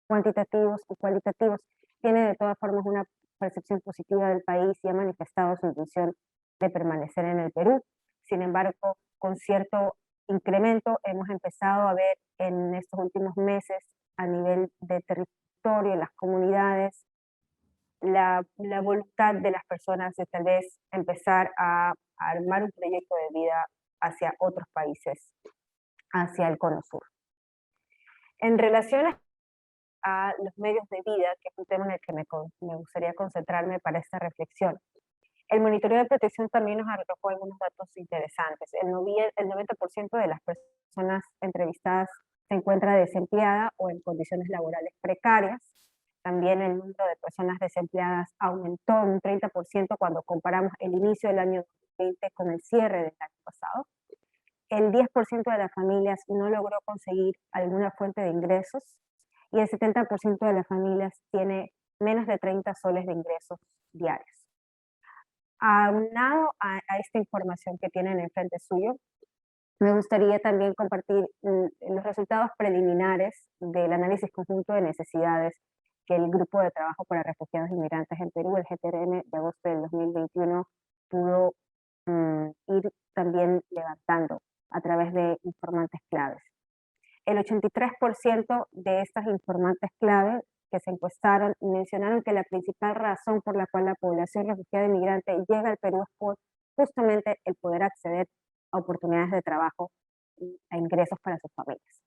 cuantitativos y cualitativos, tiene de todas formas una percepción positiva del país y ha manifestado su intención de permanecer en el Perú. Sin embargo, con cierto incremento hemos empezado a ver en estos últimos meses a nivel de territorio, en las comunidades, la voluntad de las personas de tal vez empezar a armar un proyecto de vida hacia otros países, hacia el Cono Sur. En relación a los medios de vida, que es un tema en el que me gustaría concentrarme para esta reflexión, el monitoreo de protección también nos arrojó algunos datos interesantes. El 90% de las personas entrevistadas se encuentra desempleada o en condiciones laborales precarias. También el número de personas desempleadas aumentó un 30% cuando comparamos el inicio del año 2020 con el cierre del año pasado. El 10% de las familias no logró conseguir alguna fuente de ingresos y el 70% de las familias tiene menos de 30 soles de ingresos diarios. Aunado a esta información que tienen enfrente suyo, me gustaría también compartir los resultados preliminares del análisis conjunto de necesidades que el Grupo de Trabajo para Refugiados e Inmigrantes en Perú, el GTRM, de agosto del 2021, pudo ir también levantando a través de informantes claves. El 83% de estas informantes clave que se encuestaron mencionaron que la principal razón por la cual la población refugiada e inmigrante llega al Perú es por justamente el poder acceder a oportunidades de trabajo y a ingresos para sus familias.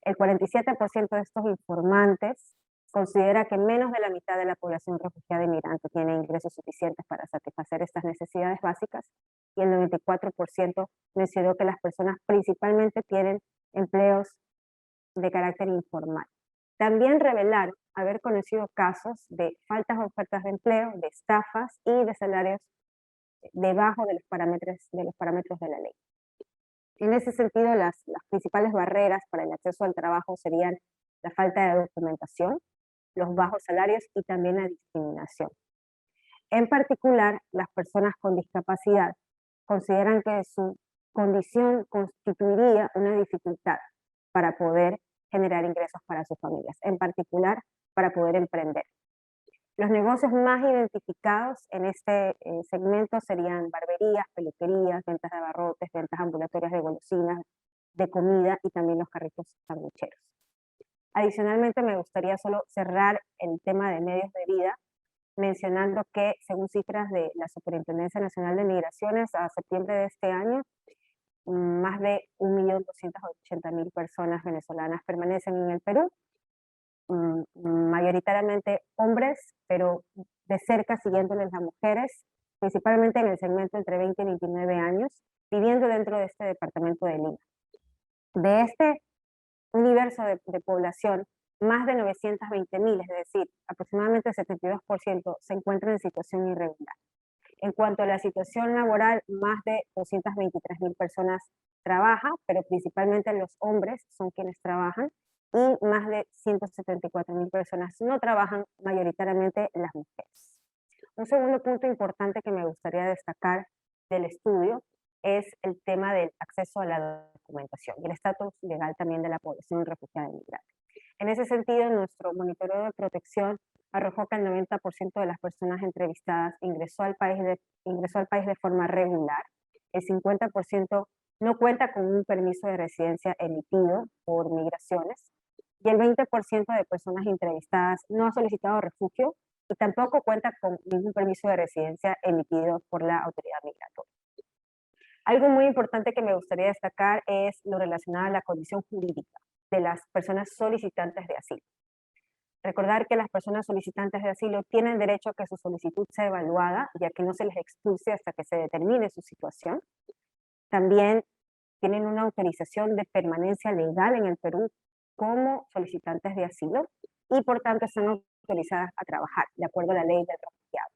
El 47% de estos informantes considera que menos de la mitad de la población refugiada e inmigrante tiene ingresos suficientes para satisfacer estas necesidades básicas, y el 94% mencionó que las personas principalmente tienen empleos de carácter informal. También revelaron haber conocido casos de faltas de ofertas de empleo, de estafas y de salarios debajo de los parámetros de la ley. En ese sentido, las principales barreras para el acceso al trabajo serían la falta de documentación, los bajos salarios y también la discriminación. En particular, las personas con discapacidad consideran que su condición constituiría una dificultad para poder generar ingresos para sus familias, en particular para poder emprender. Los negocios más identificados en este segmento serían barberías, peluquerías, ventas de abarrotes, ventas ambulatorias de golosinas, de comida y también los carritos sanguicheros. Adicionalmente, me gustaría solo cerrar el tema de medios de vida mencionando que, según cifras de la Superintendencia Nacional de Migraciones, a septiembre de este año, más de 1.280.000 personas venezolanas permanecen en el Perú, mayoritariamente hombres, pero de cerca siguiéndoles las mujeres, principalmente en el segmento entre 20 y 29 años, viviendo dentro de este departamento de Lima. De este universo de población, más de 920.000, es decir, aproximadamente el 72%, se encuentran en situación irregular. En cuanto a la situación laboral, más de 223.000 personas trabajan, pero principalmente los hombres son quienes trabajan, y más de 174.000 personas no trabajan, mayoritariamente las mujeres. Un segundo punto importante que me gustaría destacar del estudio es el tema del acceso a la documentación y el estatus legal también de la población refugiada e inmigrante. En ese sentido, nuestro monitoreo de protección arrojó que el 90% de las personas entrevistadas ingresó al país de forma regular, el 50% no cuenta con un permiso de residencia emitido por migraciones, y el 20% de personas entrevistadas no ha solicitado refugio y tampoco cuenta con ningún permiso de residencia emitido por la autoridad migratoria. Algo muy importante que me gustaría destacar es lo relacionado a la condición jurídica de las personas solicitantes de asilo. Recordar que las personas solicitantes de asilo tienen derecho a que su solicitud sea evaluada, ya que no se les expulse hasta que se determine su situación. También tienen una autorización de permanencia legal en el Perú como solicitantes de asilo y por tanto están autorizadas a trabajar de acuerdo a la ley del refugiado.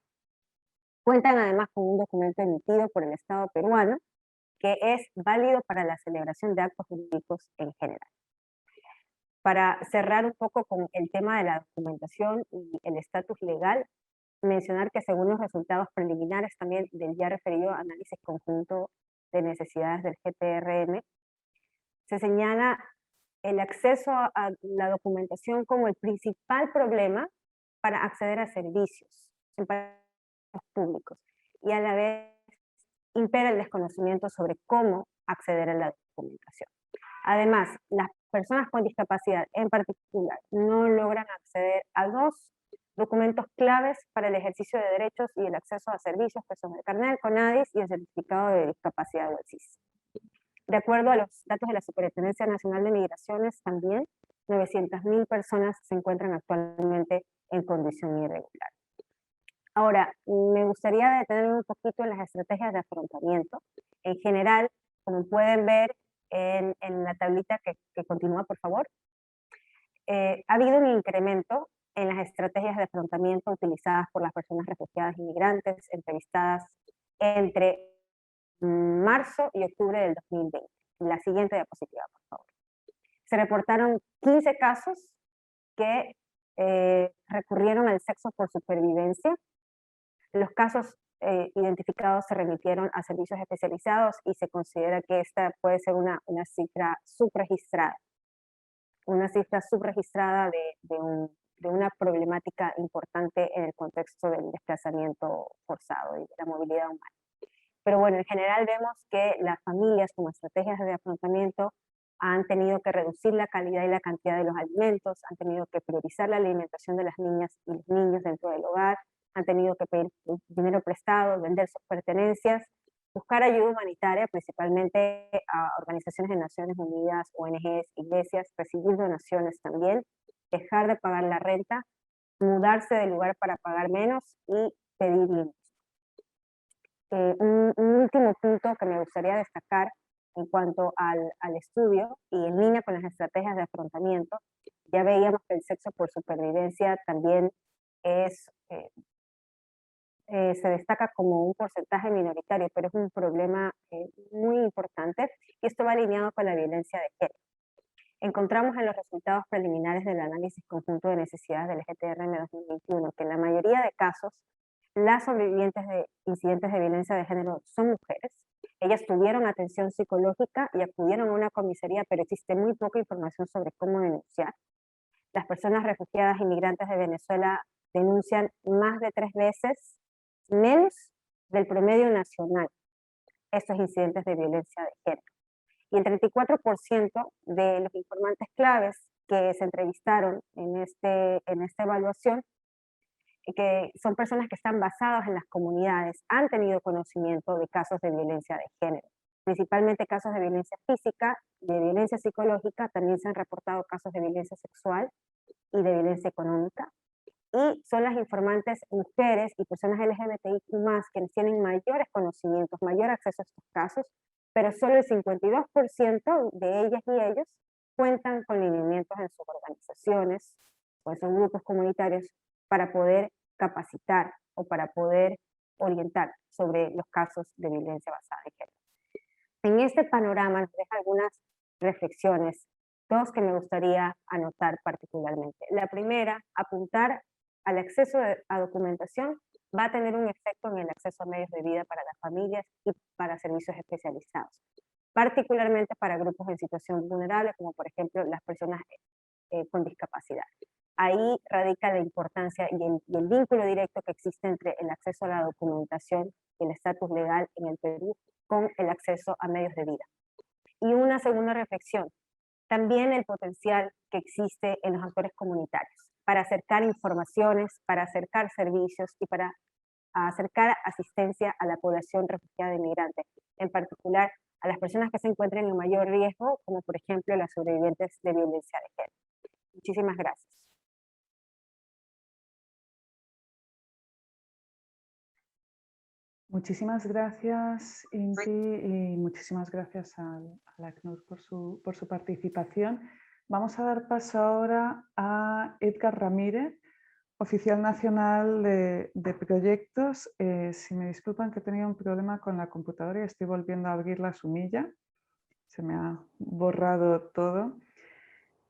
Cuentan además con un documento emitido por el Estado peruano que es válido para la celebración de actos jurídicos en general. Para cerrar un poco con el tema de la documentación y el estatus legal, mencionar que según los resultados preliminares también del ya referido análisis conjunto de necesidades del GTRM, se señala el acceso a la documentación como el principal problema para acceder a servicios en países públicos, y a la vez impera el desconocimiento sobre cómo acceder a la documentación. Además, las personas con discapacidad en particular no logran acceder a dos documentos claves para el ejercicio de derechos y el acceso a servicios, que son el carnet del CONADIS y el certificado de discapacidad del SIS. De acuerdo a los datos de la Superintendencia Nacional de Migraciones, también 900.000 personas se encuentran actualmente en condición irregular. Ahora, me gustaría detenerme un poquito en las estrategias de afrontamiento. En general, como pueden ver en la tablita que continúa, por favor, ha habido un incremento en las estrategias de afrontamiento utilizadas por las personas refugiadas e inmigrantes entrevistadas entre marzo y octubre del 2020. La siguiente diapositiva, por favor. Se reportaron 15 casos que recurrieron al sexo por supervivencia. Los casos identificados se remitieron a servicios especializados y se considera que esta puede ser una cifra subregistrada. Una cifra subregistrada de un de una problemática importante en el contexto del desplazamiento forzado y de la movilidad humana. Pero bueno, en general vemos que las familias como estrategias de afrontamiento han tenido que reducir la calidad y la cantidad de los alimentos, han tenido que priorizar la alimentación de las niñas y los niños dentro del hogar, han tenido que pedir dinero prestado, vender sus pertenencias, buscar ayuda humanitaria, principalmente a organizaciones de Naciones Unidas, ONGs, iglesias, recibir donaciones también, dejar de pagar la renta, mudarse del lugar para pagar menos y pedir limosna. Un último punto que me gustaría destacar en cuanto al estudio y en línea con las estrategias de afrontamiento, ya veíamos que el sexo por supervivencia también es, se destaca como un porcentaje minoritario, pero es un problema muy importante y esto va alineado con la violencia de género. Encontramos en los resultados preliminares del análisis conjunto de necesidades del GTRM 2021 que en la mayoría de casos las sobrevivientes de incidentes de violencia de género son mujeres. Ellas tuvieron atención psicológica y acudieron a una comisaría, pero existe muy poca información sobre cómo denunciar. Las personas refugiadas inmigrantes de Venezuela denuncian más de 3 veces menos del promedio nacional estos incidentes de violencia de género. Y el 34% de los informantes claves que se entrevistaron en esta evaluación, que son personas que están basadas en las comunidades, han tenido conocimiento de casos de violencia de género, principalmente casos de violencia física, de violencia psicológica, también se han reportado casos de violencia sexual y de violencia económica, y son las informantes mujeres y personas LGBTIQ+, que tienen mayores conocimientos, mayor acceso a estos casos, pero solo el 52% de ellas y ellos cuentan con lineamientos en sus organizaciones o en sus grupos comunitarios para poder capacitar o para poder orientar sobre los casos de violencia basada en género. En este panorama nos deja algunas reflexiones, dos que me gustaría anotar particularmente. La primera, apuntar al acceso a documentación va a tener un efecto en el acceso a medios de vida para las familias y para servicios especializados, particularmente para grupos en situación vulnerable, como por ejemplo las personas con discapacidad. Ahí radica la importancia y el vínculo directo que existe entre el acceso a la documentación y el estatus legal en el Perú con el acceso a medios de vida. Y una segunda reflexión, también el potencial que existe en los actores comunitarios para acercar informaciones, para acercar servicios y para acercar asistencia a la población refugiada e inmigrante, en particular a las personas que se encuentren en mayor riesgo, como por ejemplo las sobrevivientes de violencia de género. Muchísimas gracias. Muchísimas gracias, Inti, y muchísimas gracias al ACNUR por su participación. Vamos a dar paso ahora a Edgar Ramírez, oficial nacional de proyectos. Si me disculpan que tenía un problema con la computadora y estoy volviendo a abrir la sumilla. Se me ha borrado todo.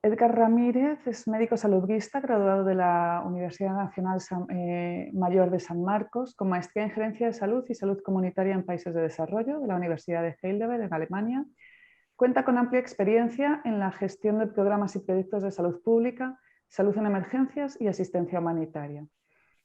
Edgar Ramírez es médico salubrista, graduado de la Universidad Nacional Mayor de San Marcos, con maestría en Gerencia de Salud y Salud Comunitaria en Países de Desarrollo de la Universidad de Heidelberg en Alemania. Cuenta con amplia experiencia en la gestión de programas y proyectos de salud pública, salud en emergencias y asistencia humanitaria.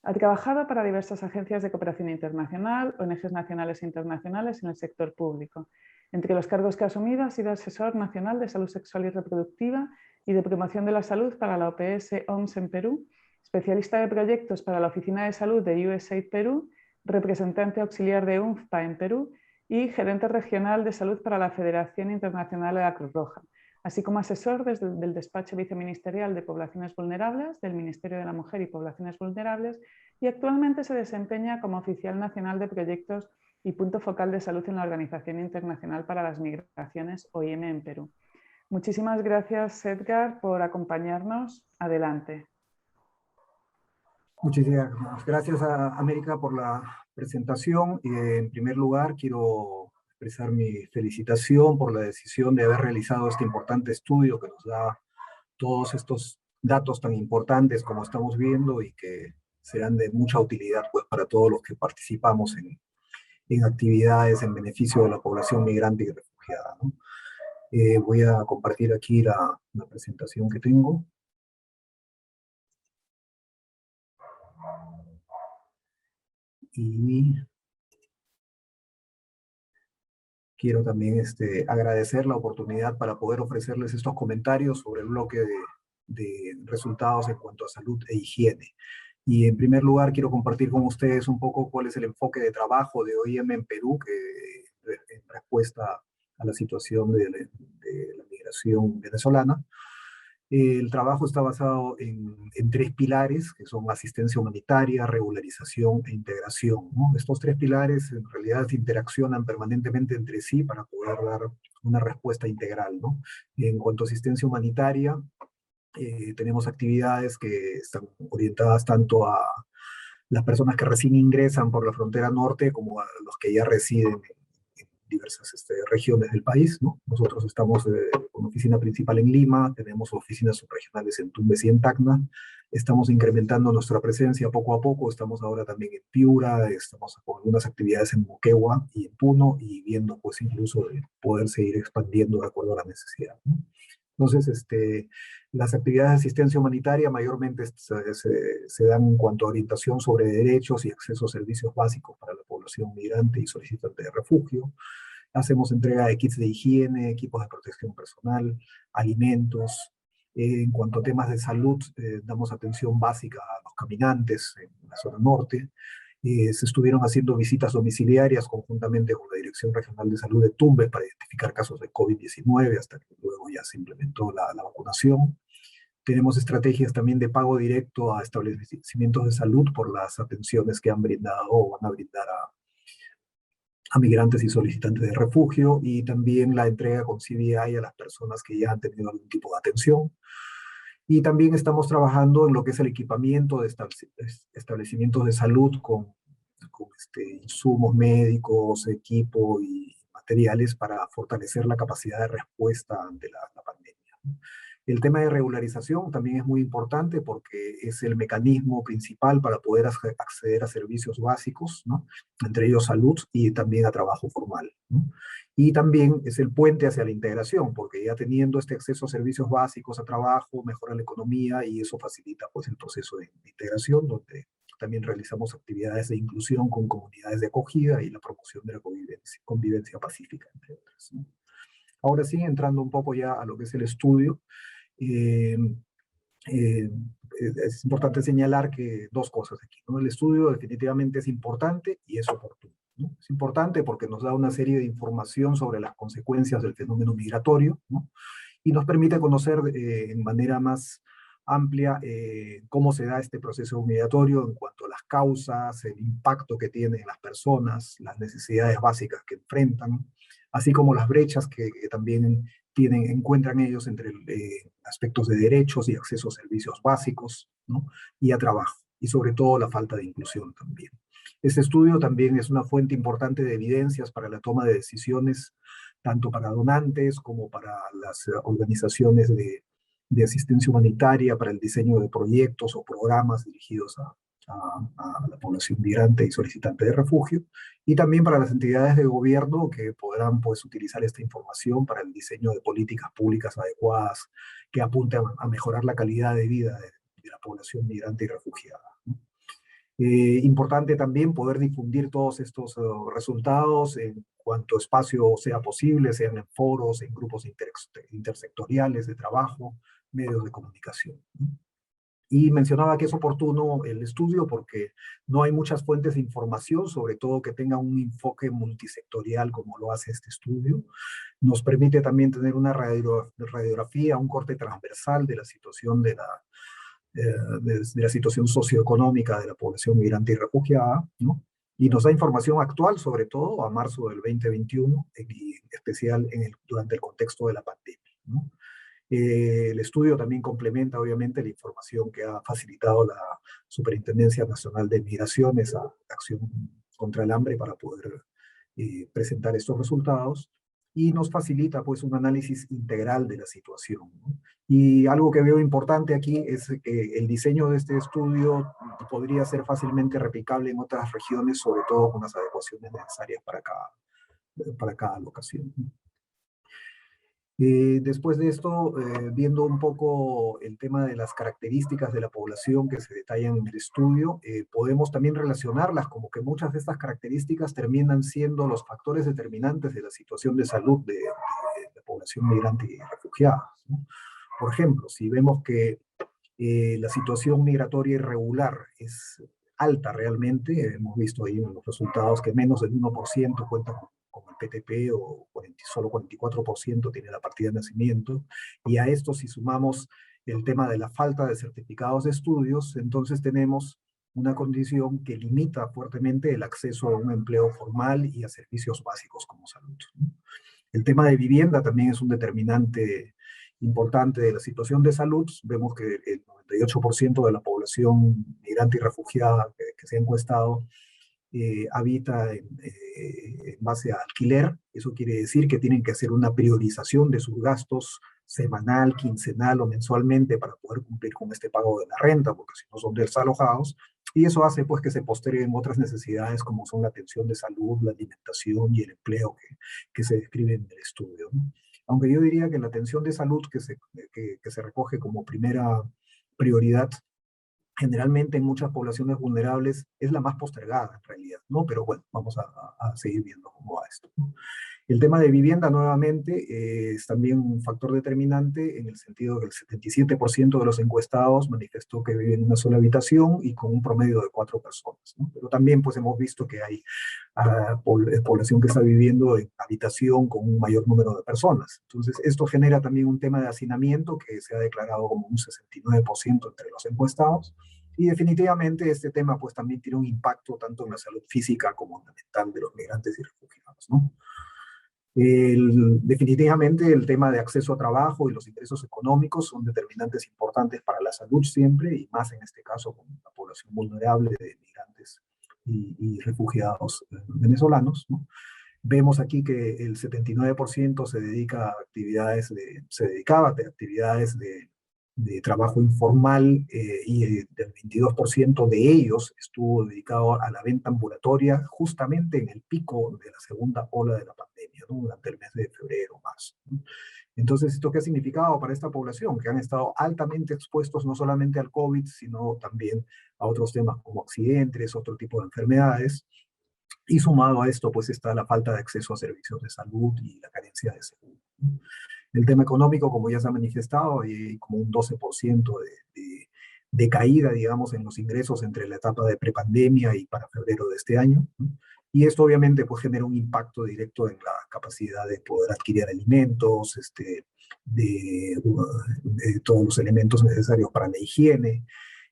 Ha trabajado para diversas agencias de cooperación internacional, ONGs nacionales e internacionales en el sector público. Entre los cargos que ha asumido ha sido asesor nacional de salud sexual y reproductiva y de promoción de la salud para la OPS-OMS en Perú, especialista de proyectos para la Oficina de Salud de USAID Perú, representante auxiliar de UNFPA en Perú y gerente regional de salud para la Federación Internacional de la Cruz Roja, así como asesor del Despacho Viceministerial de Poblaciones Vulnerables del Ministerio de la Mujer y Poblaciones Vulnerables, y actualmente se desempeña como oficial nacional de proyectos y punto focal de salud en la Organización Internacional para las Migraciones, OIM, en Perú. Muchísimas gracias, Edgar, por acompañarnos. Adelante. Muchísimas gracias a América por la presentación. En primer lugar, quiero expresar mi felicitación por la decisión de haber realizado este importante estudio que nos da todos estos datos tan importantes como estamos viendo y que serán de mucha utilidad pues, para todos los que participamos en actividades en beneficio de la población migrante y refugiada, ¿no? Voy a compartir aquí la presentación que tengo. Y quiero también agradecer la oportunidad para poder ofrecerles estos comentarios sobre el bloque de resultados en cuanto a salud e higiene. Y en primer lugar quiero compartir con ustedes un poco cuál es el enfoque de trabajo de OIM en Perú, que en respuesta a la situación de la migración venezolana. El trabajo está basado en 3 pilares, que son asistencia humanitaria, regularización e integración, ¿no? Estos 3 pilares en realidad interaccionan permanentemente entre sí para poder dar una respuesta integral, ¿no? En cuanto a asistencia humanitaria, tenemos actividades que están orientadas tanto a las personas que recién ingresan por la frontera norte como a los que ya residen en diversas regiones del país, ¿no? Nosotros estamos con oficina principal en Lima, tenemos oficinas subregionales en Tumbes y en Tacna, estamos incrementando nuestra presencia poco a poco, estamos ahora también en Piura, estamos con algunas actividades en Moquegua y en Puno, y viendo pues incluso de poder seguir expandiendo de acuerdo a la necesidad, ¿no? Entonces, las actividades de asistencia humanitaria mayormente se dan en cuanto a orientación sobre derechos y acceso a servicios básicos para la población migrante y solicitante de refugio. Hacemos entrega de kits de higiene, equipos de protección personal, alimentos. En cuanto a temas de salud, damos atención básica a los caminantes en la zona norte. Se estuvieron haciendo visitas domiciliarias conjuntamente con la Dirección Regional de Salud de Tumbes para identificar casos de COVID-19, hasta que luego ya se implementó la vacunación. Tenemos estrategias también de pago directo a establecimientos de salud por las atenciones que han brindado o van a brindar a migrantes y solicitantes de refugio, y también la entrega con CBI a las personas que ya han tenido algún tipo de atención. Y también estamos trabajando en lo que es el equipamiento de establecimientos de salud con insumos médicos, equipo y materiales para fortalecer la capacidad de respuesta ante la pandemia, ¿no? El tema de regularización también es muy importante porque es el mecanismo principal para poder acceder a servicios básicos, ¿no? Entre ellos salud y también a trabajo formal, ¿no? Y también es el puente hacia la integración, porque ya teniendo este acceso a servicios básicos, a trabajo, mejora la economía y eso facilita pues el proceso de integración, donde también realizamos actividades de inclusión con comunidades de acogida y la promoción de la convivencia pacífica, entre otras, ¿no? Ahora sí, entrando un poco ya a lo que es el estudio, eh, es importante señalar que 2 cosas aquí, ¿no? El estudio definitivamente es importante y es oportuno, ¿no? Es importante porque nos da una serie de información sobre las consecuencias del fenómeno migratorio, ¿no? Y nos permite conocer en manera más amplia cómo se da este proceso migratorio en cuanto a las causas, el impacto que tiene en las personas, las necesidades básicas que enfrentan, así como las brechas que también encuentran ellos entre aspectos de derechos y acceso a servicios básicos, ¿no? Y a trabajo, y sobre todo la falta de inclusión también. Este estudio también es una fuente importante de evidencias para la toma de decisiones, tanto para donantes como para las organizaciones de asistencia humanitaria, para el diseño de proyectos o programas dirigidos a la población migrante y solicitante de refugio, y también para las entidades de gobierno que podrán pues, utilizar esta información para el diseño de políticas públicas adecuadas que apunten a mejorar la calidad de vida de la población migrante y refugiada, ¿no? Importante también poder difundir todos estos resultados en cuanto espacio sea posible, sean en foros, en grupos intersectoriales de trabajo, medios de comunicación, ¿no? Y mencionaba que es oportuno el estudio porque no hay muchas fuentes de información, sobre todo que tengan un enfoque multisectorial como lo hace este estudio. Nos permite también tener una radiografía, un corte transversal de la situación de la situación socioeconómica de la población migrante y refugiada, ¿no? Y nos da información actual, sobre todo a marzo del 2021, y en especial durante el contexto de la pandemia, ¿no? El estudio también complementa, obviamente, la información que ha facilitado la Superintendencia Nacional de Migraciones a Acción contra el Hambre para poder presentar estos resultados, y nos facilita pues un análisis integral de la situación, ¿no? Y algo que veo importante aquí es que el diseño de este estudio podría ser fácilmente replicable en otras regiones, sobre todo con las adecuaciones necesarias para cada locación. Después de esto, viendo un poco el tema de las características de la población que se detallan en el estudio, podemos también relacionarlas como que muchas de estas características terminan siendo los factores determinantes de la situación de salud de la población migrante y refugiada, ¿no? Por ejemplo, si vemos que la situación migratoria irregular es alta realmente, hemos visto ahí en los resultados que menos del 1% cuenta con el PTP o solo 44% tiene la partida de nacimiento, y a esto si sumamos el tema de la falta de certificados de estudios, entonces tenemos una condición que limita fuertemente el acceso a un empleo formal y a servicios básicos como salud, ¿no? El tema de vivienda también es un determinante importante de la situación de salud. Vemos que el 98% de la población migrante y refugiada que se ha encuestado habita en base a alquiler. Eso quiere decir que tienen que hacer una priorización de sus gastos semanal, quincenal o mensualmente para poder cumplir con este pago de la renta, porque si no son desalojados. Y eso hace pues que se posterguen otras necesidades como son la atención de salud, la alimentación y el empleo que se describen en el estudio, ¿no? Aunque yo diría que la atención de salud que se recoge como primera prioridad, generalmente en muchas poblaciones vulnerables es la más postergada en realidad, ¿no? Pero bueno, vamos a seguir viendo cómo va esto, ¿no? El tema de vivienda, nuevamente, es también un factor determinante en el sentido que el 77% de los encuestados manifestó que viven en una sola habitación y con un promedio de 4 personas, ¿no? Pero también pues hemos visto que hay población que está viviendo en habitación con un mayor número de personas. Entonces, esto genera también un tema de hacinamiento que se ha declarado como un 69% entre los encuestados. Y definitivamente este tema pues también tiene un impacto tanto en la salud física como en la mental de los migrantes y refugiados, ¿no? Definitivamente el tema de acceso a trabajo y los ingresos económicos son determinantes importantes para la salud siempre, y más en este caso con la población vulnerable de migrantes y refugiados venezolanos, ¿no? Vemos aquí que el 79% se dedicaba a actividades de trabajo informal, y el 22% de ellos estuvo dedicado a la venta ambulatoria justamente en el pico de la segunda ola de la pandemia, ¿no? Durante el mes de febrero, marzo, ¿no? Entonces, ¿esto qué ha significado para esta población? Que han estado altamente expuestos no solamente al COVID, sino también a otros temas como accidentes, otro tipo de enfermedades. Y sumado a esto, pues está la falta de acceso a servicios de salud y la carencia de seguro, ¿no? El tema económico, como ya se ha manifestado, hay como un 12% de caída, digamos, en los ingresos entre la etapa de prepandemia y para febrero de este año, ¿no? Y esto obviamente pues genera un impacto directo en la capacidad de poder adquirir alimentos, de todos los elementos necesarios para la higiene.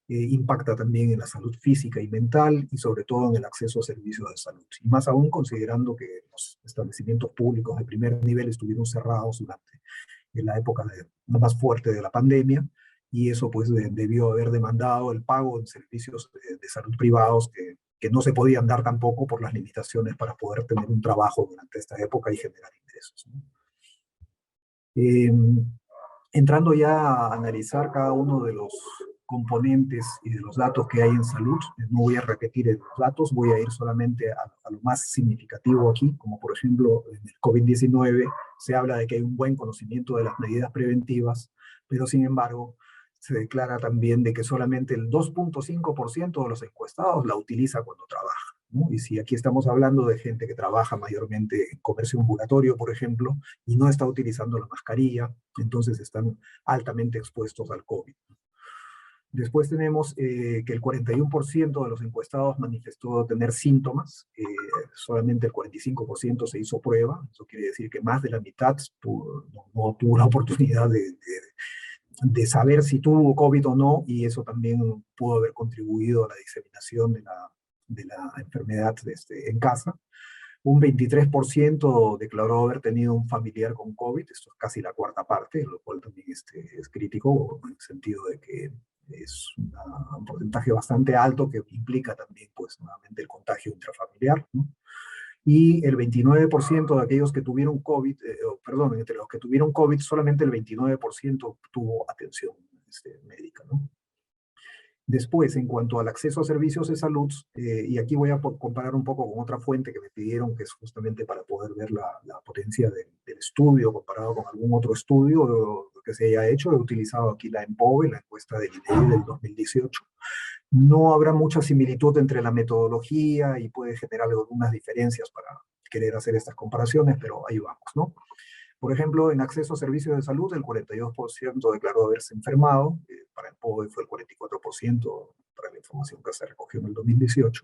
Impacta también en la salud física y mental y sobre todo en el acceso a servicios de salud. Y más aún considerando que los establecimientos públicos de primer nivel estuvieron cerrados durante la época más fuerte de la pandemia, y eso pues debió haber demandado el pago de servicios de salud privados que no se podían dar tampoco por las limitaciones para poder tener un trabajo durante esta época y generar ingresos, ¿no? Entrando ya a analizar cada uno de los componentes y de los datos que hay en salud, no voy a repetir los datos, voy a ir solamente a lo más significativo aquí, como por ejemplo en el COVID-19 se habla de que hay un buen conocimiento de las medidas preventivas, pero sin embargo se declara también de que solamente el 2.5% de los encuestados la utiliza cuando trabaja, ¿no? Y si aquí estamos hablando de gente que trabaja mayormente en comercio ambulatorio, por ejemplo, y no está utilizando la mascarilla, entonces están altamente expuestos al COVID. Después tenemos que el 41% de los encuestados manifestó tener síntomas, solamente el 45% se hizo prueba, eso quiere decir que más de la mitad no tuvo la oportunidad de saber si tuvo COVID o no, y eso también pudo haber contribuido a la diseminación de la enfermedad en casa. Un 23% declaró haber tenido un familiar con COVID, esto es casi la cuarta parte, lo cual también es crítico, en el sentido de que es un porcentaje bastante alto que implica también, pues, nuevamente el contagio intrafamiliar, ¿no? Y el 29% de aquellos que tuvieron COVID, perdón, entre los que tuvieron COVID, solamente el 29% tuvo atención médica, ¿no? Después, en cuanto al acceso a servicios de salud, y aquí voy a comparar un poco con otra fuente que me pidieron, que es justamente para poder ver la potencia del estudio comparado con algún otro estudio que se haya hecho. He utilizado aquí la EMPOVE, la encuesta del INEGI del 2018. No habrá mucha similitud entre la metodología y puede generar algunas diferencias para querer hacer estas comparaciones, pero ahí vamos, ¿no? Por ejemplo, en acceso a servicios de salud, el 42% declaró haberse enfermado, para el POE fue el 44% para la información que se recogió en el 2018.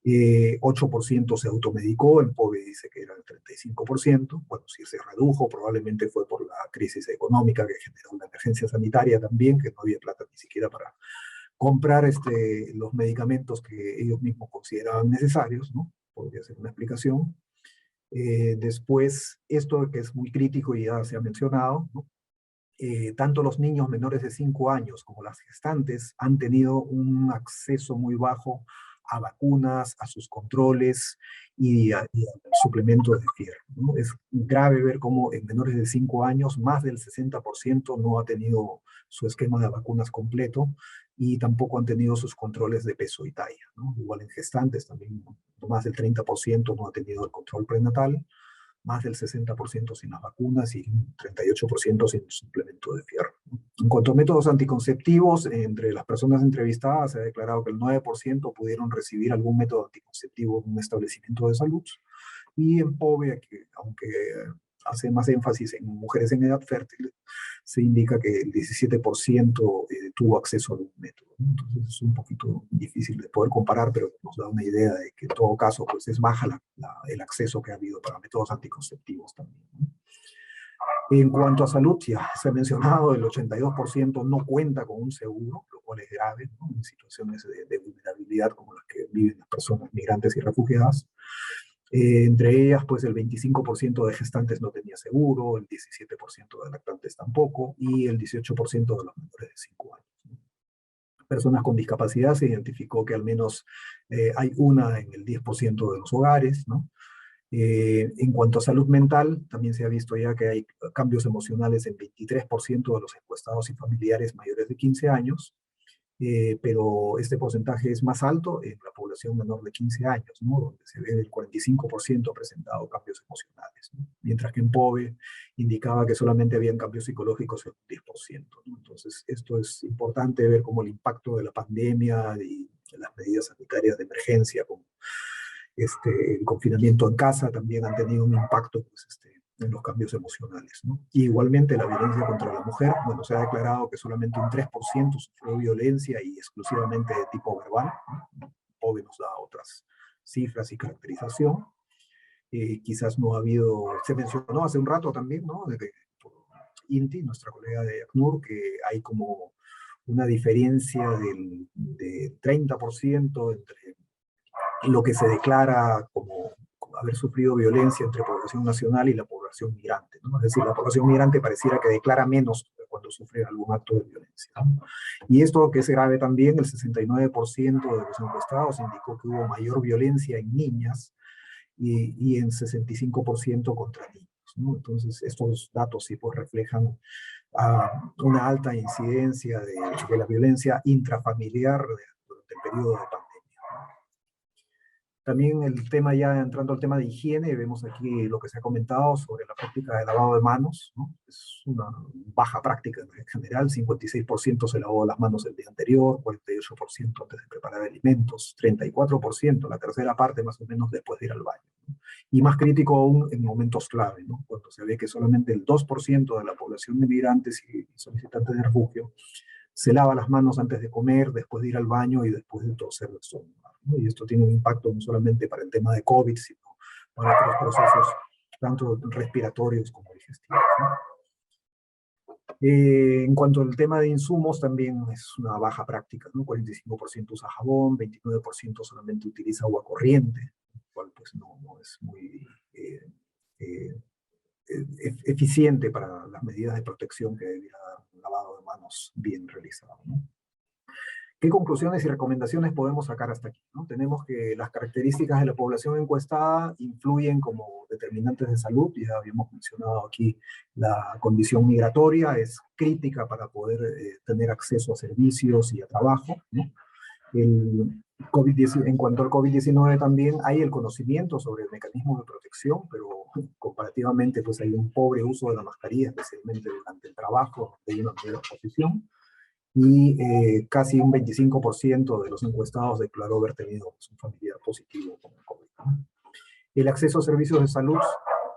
8% se automedicó, el POE dice que era el 35%. Bueno, si se redujo, probablemente fue por la crisis económica que generó la emergencia sanitaria también, que no había plata ni siquiera para comprar los medicamentos que ellos mismos consideraban necesarios, ¿no? Podría ser una explicación. Después, esto que es muy crítico y ya se ha mencionado, ¿no? Tanto los niños menores de 5 años como las gestantes han tenido un acceso muy bajo a vacunas, a sus controles y a suplementos de fierro, ¿no? Es grave ver cómo en menores de 5 años más del 60% no ha tenido su esquema de vacunas completo y tampoco han tenido sus controles de peso y talla, ¿no? Igual en gestantes también más del 30% no ha tenido el control prenatal, más del 60% sin las vacunas y un 38% sin suplemento de fierro. En cuanto a métodos anticonceptivos, entre las personas entrevistadas se ha declarado que el 9% pudieron recibir algún método anticonceptivo en un establecimiento de salud. Y en POVE, aunque hace más énfasis en mujeres en edad fértil, se indica que el 17% tuvo acceso a algún método, ¿no? Entonces es un poquito difícil de poder comparar, pero nos da una idea de que en todo caso pues es baja el acceso que ha habido para métodos anticonceptivos también, ¿no? En cuanto a salud, ya se ha mencionado, el 82% no cuenta con un seguro, lo cual es grave, ¿no? En situaciones de vulnerabilidad como las que viven las personas migrantes y refugiadas. Entre ellas, pues el 25% de gestantes no tenía seguro, el 17% de lactantes tampoco, y el 18% de los menores de 5 años. Personas con discapacidad se identificó que al menos hay una en el 10% de los hogares, ¿no? En cuanto a salud mental, también se ha visto ya que hay cambios emocionales en 23% de los encuestados y familiares mayores de 15 años, pero este porcentaje es más alto en la población menor de 15 años, ¿no? Donde se ve el 45% ha presentado cambios emocionales, ¿no? Mientras que en POVE indicaba que solamente habían cambios psicológicos en un 10%, ¿no? Entonces, esto es importante ver cómo el impacto de la pandemia y las medidas sanitarias de emergencia, como el confinamiento en casa, también han tenido un impacto pues, en los cambios emocionales, ¿no? Y igualmente la violencia contra la mujer, bueno, se ha declarado que solamente un 3% sufrió violencia y exclusivamente de tipo verbal, ¿no? POVE nos da otras cifras y caracterización. Quizás no ha habido, se mencionó hace un rato también, ¿no? Por Inti, nuestra colega de ACNUR, que hay como una diferencia de 30% entre lo que se declara como haber sufrido violencia entre población nacional y la población migrante, ¿no? Es decir, la población migrante pareciera que declara menos cuando sufre algún acto de violencia, ¿no? Y esto que es grave también, el 69% de los encuestados indicó que hubo mayor violencia en niñas y en 65% contra niños, ¿no? Entonces, estos datos sí pues reflejan una alta incidencia de la violencia intrafamiliar durante el periodo de pandemia. También el tema, ya entrando al tema de higiene, vemos aquí lo que se ha comentado sobre la práctica de lavado de manos, ¿no? Es una baja práctica en general, 56% se lavó las manos el día anterior, 48% antes de preparar alimentos, 34%, la tercera parte más o menos después de ir al baño, ¿no? Y más crítico aún en momentos clave, ¿no? Cuando se ve que solamente el 2% de la población de migrantes y solicitantes de refugio se lava las manos antes de comer, después de ir al baño y después de toser o estornudar, ¿no? Y esto tiene un impacto no solamente para el tema de COVID, sino para otros procesos tanto respiratorios como digestivos, ¿no? En cuanto al tema de insumos, también es una baja práctica, ¿no? 45% usa jabón, 29% solamente utiliza agua corriente, lo cual pues no es muy eficiente para las medidas de protección que debería dar un lavado de manos bien realizado, ¿no? ¿Qué conclusiones y recomendaciones podemos sacar hasta aquí, ¿no? Tenemos que las características de la población encuestada influyen, como determinantes de salud. Ya habíamos mencionado aquí la condición migratoria, es crítica para poder tener acceso a servicios y a trabajo, ¿no? En cuanto al COVID-19 también hay el conocimiento sobre el mecanismo de protección, pero comparativamente pues hay un pobre uso de la mascarilla, especialmente durante el trabajo, hay una mayor exposición, y casi un 25% de los encuestados declaró haber tenido un familiar positivo con el COVID, ¿no? El acceso a servicios de salud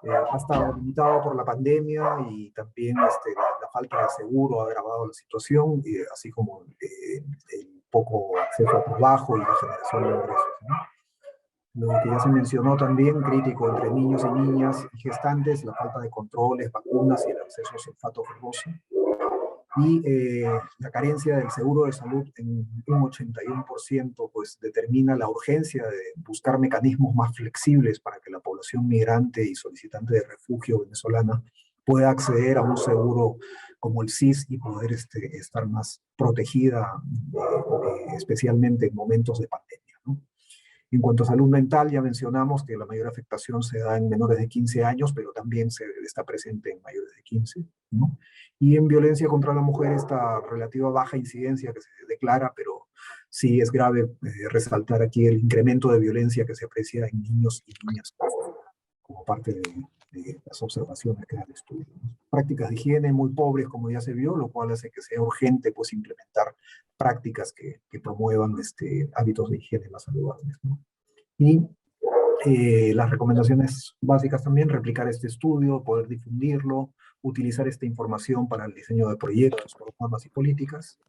ha estado limitado por la pandemia y también la falta de seguro ha agravado la situación, así como el poco acceso a trabajo y la generación de ingresos, ¿no? Lo que ya se mencionó también, crítico entre niños y niñas y gestantes, la falta de controles, vacunas y el acceso a sulfato ferroso. Y la carencia del seguro de salud en un 81% pues determina la urgencia de buscar mecanismos más flexibles para que la población migrante y solicitante de refugio venezolana pueda acceder a un seguro como el SIS y poder estar más protegida, especialmente en momentos de pandemia, ¿no? En cuanto a salud mental, ya mencionamos que la mayor afectación se da en menores de 15 años, pero también está presente en mayores de 15, ¿no? Y en violencia contra la mujer, esta relativa baja incidencia que se declara, pero sí es grave resaltar aquí el incremento de violencia que se aprecia en niños y niñas como parte de las observaciones que da el estudio, ¿no? Prácticas de higiene muy pobres, como ya se vio, lo cual hace que sea urgente pues, implementar prácticas que promuevan hábitos de higiene más saludables, ¿no? Y las recomendaciones básicas también, replicar este estudio, poder difundirlo, utilizar esta información para el diseño de proyectos, programas y políticas.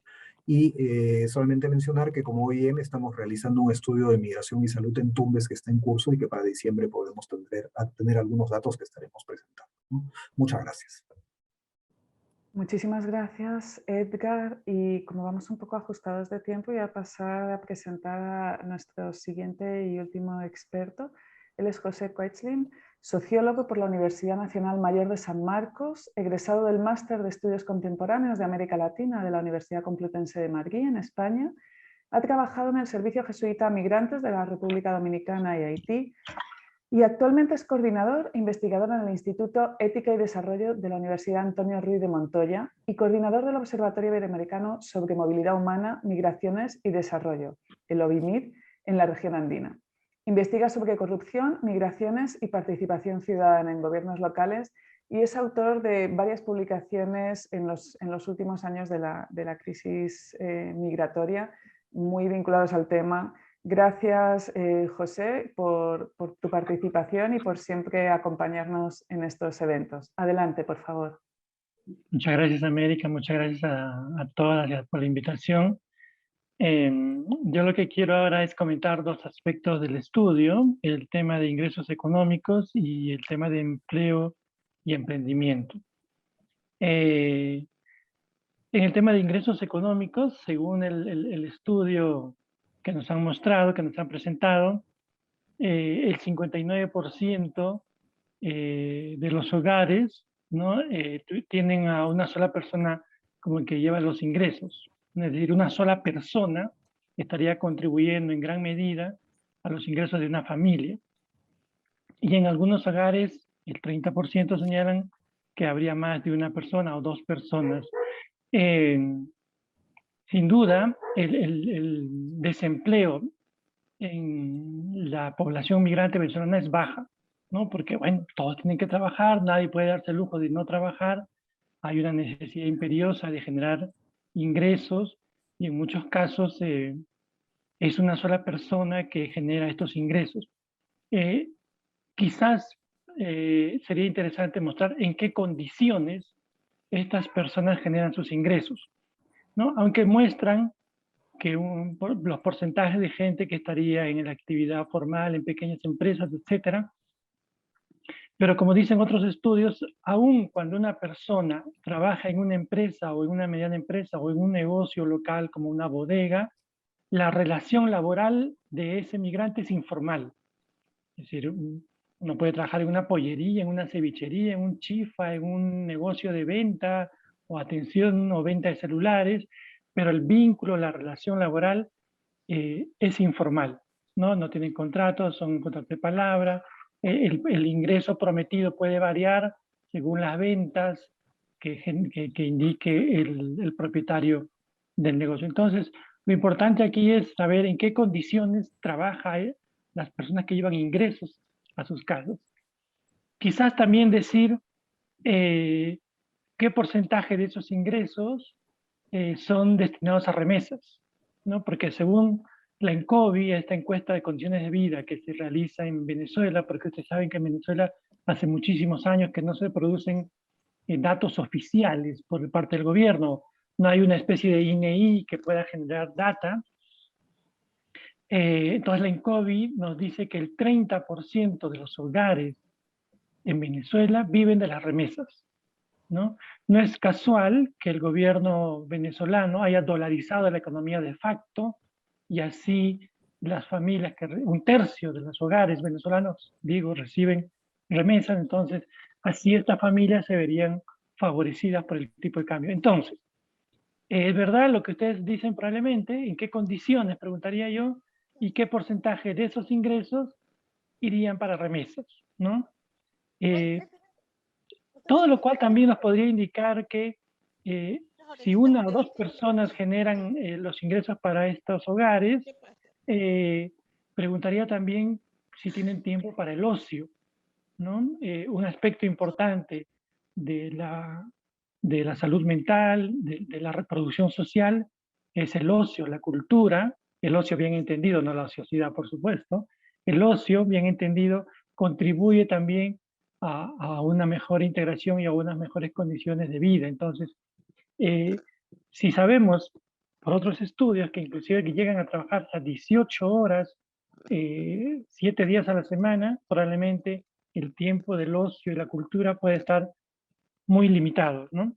Y solamente mencionar que como OIM estamos realizando un estudio de migración y salud en Tumbes que está en curso y que para diciembre podemos tener algunos datos que estaremos presentando, ¿no? Muchas gracias. Muchísimas gracias, Edgar. Y como vamos un poco ajustados de tiempo, voy a pasar a presentar a nuestro siguiente y último experto. Él es José Coetslin, sociólogo por la Universidad Nacional Mayor de San Marcos, egresado del Máster de Estudios Contemporáneos de América Latina de la Universidad Complutense de Madrid, en España. Ha trabajado en el Servicio Jesuita a Migrantes de la República Dominicana y Haití, y actualmente es coordinador e investigador en el Instituto Ética y Desarrollo de la Universidad Antonio Ruiz de Montoya y coordinador del Observatorio Iberoamericano sobre Movilidad Humana, Migraciones y Desarrollo, el OBIMID, en la región andina. Investiga sobre corrupción, migraciones y participación ciudadana en gobiernos locales y es autor de varias publicaciones en los últimos años de la crisis migratoria, muy vinculados al tema. Gracias, José, por tu participación y por siempre acompañarnos en estos eventos. Adelante, por favor. Muchas gracias, América. Muchas gracias a todas por la invitación. Yo lo que quiero ahora es comentar dos aspectos del estudio, el tema de ingresos económicos y el tema de empleo y emprendimiento. En el tema de ingresos económicos, según el estudio que nos han mostrado, que nos han presentado, el 59% de los hogares, ¿no? Tienen a una sola persona como que lleva los ingresos. Es decir, una sola persona estaría contribuyendo en gran medida a los ingresos de una familia. Y en algunos hogares, el 30% señalan que habría más de una persona o dos personas. Sin duda, el desempleo en la población migrante venezolana es baja, ¿no? Porque, bueno, todos tienen que trabajar, nadie puede darse el lujo de no trabajar, hay una necesidad imperiosa de generar ingresos y en muchos casos es una sola persona que genera estos ingresos. Quizás sería interesante mostrar en qué condiciones estas personas generan sus ingresos, ¿no? Aunque muestran que los porcentajes de gente que estaría en la actividad formal, en pequeñas empresas, etcétera. Pero como dicen otros estudios, aun cuando una persona trabaja en una empresa o en una mediana empresa o en un negocio local como una bodega, la relación laboral de ese migrante es informal. Es decir, uno puede trabajar en una pollería, en una cevichería, en un chifa, en un negocio de venta o atención o venta de celulares, pero el vínculo, la relación laboral es informal, ¿no? No tienen contratos, son contratos de palabra, el ingreso prometido puede variar según las ventas que indique el propietario del negocio. Entonces, lo importante aquí es saber en qué condiciones trabajan las personas que llevan ingresos a sus casas. Quizás también decir qué porcentaje de esos ingresos son destinados a remesas, ¿no? Porque según la ENCOVI, esta encuesta de condiciones de vida que se realiza en Venezuela, porque ustedes saben que en Venezuela hace muchísimos años que no se producen datos oficiales por parte del gobierno, no hay una especie de INEI que pueda generar data. Entonces la ENCOVI nos dice que el 30% de los hogares en Venezuela viven de las remesas, ¿no? No es casual que el gobierno venezolano haya dolarizado la economía de facto y así las familias, un tercio de los hogares venezolanos, digo, reciben remesas, entonces así estas familias se verían favorecidas por el tipo de cambio. Entonces, ¿es verdad lo que ustedes dicen probablemente? ¿En qué condiciones, preguntaría yo, y qué porcentaje de esos ingresos irían para remesas, ¿no? Todo lo cual también nos podría indicar que si una o dos personas generan los ingresos para estos hogares, preguntaría también si tienen tiempo para el ocio, ¿no? Un aspecto importante de la salud mental, de la reproducción social, es el ocio, la cultura, el ocio bien entendido, no la ociosidad, por supuesto. El ocio bien entendido contribuye también a una mejor integración y a unas mejores condiciones de vida. Entonces, si sabemos por otros estudios que inclusive que llegan a trabajar a 18 horas, 7 días a la semana, probablemente el tiempo del ocio y la cultura puede estar muy limitado, ¿no?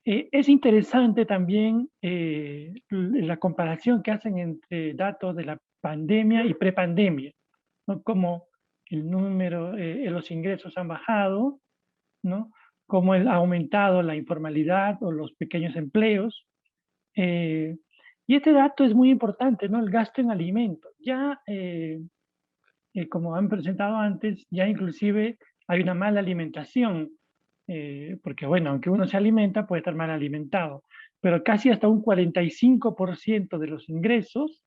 Es interesante también la comparación que hacen entre datos de la pandemia y prepandemia, ¿no? Como el número, los ingresos han bajado, ¿no? Cómo ha aumentado la informalidad o los pequeños empleos. Y este dato es muy importante, ¿no? El gasto en alimentos. Ya, como han presentado antes, ya inclusive hay una mala alimentación, porque bueno, aunque uno se alimenta, puede estar mal alimentado, pero casi hasta un 45% de los ingresos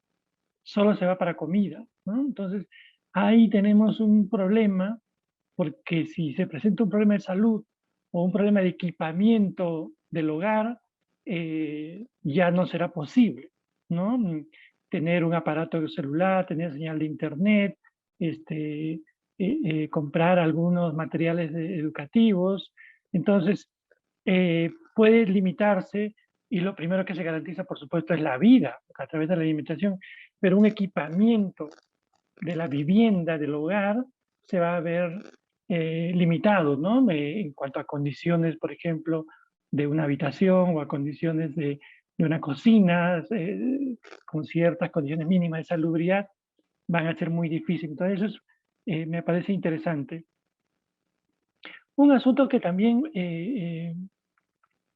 solo se va para comida, ¿no? Entonces, ahí tenemos un problema, porque si se presenta un problema de salud o un problema de equipamiento del hogar, ya no será posible, ¿no? Tener un aparato celular, tener señal de internet, comprar algunos materiales educativos. Entonces, puede limitarse y lo primero que se garantiza, por supuesto, es la vida a través de la alimentación, pero un equipamiento de la vivienda, del hogar, se va a ver limitado, ¿no? En cuanto a condiciones, por ejemplo, de una habitación o a condiciones de una cocina, con ciertas condiciones mínimas de salubridad, van a ser muy difíciles. Entonces, eso me parece interesante. Un asunto que también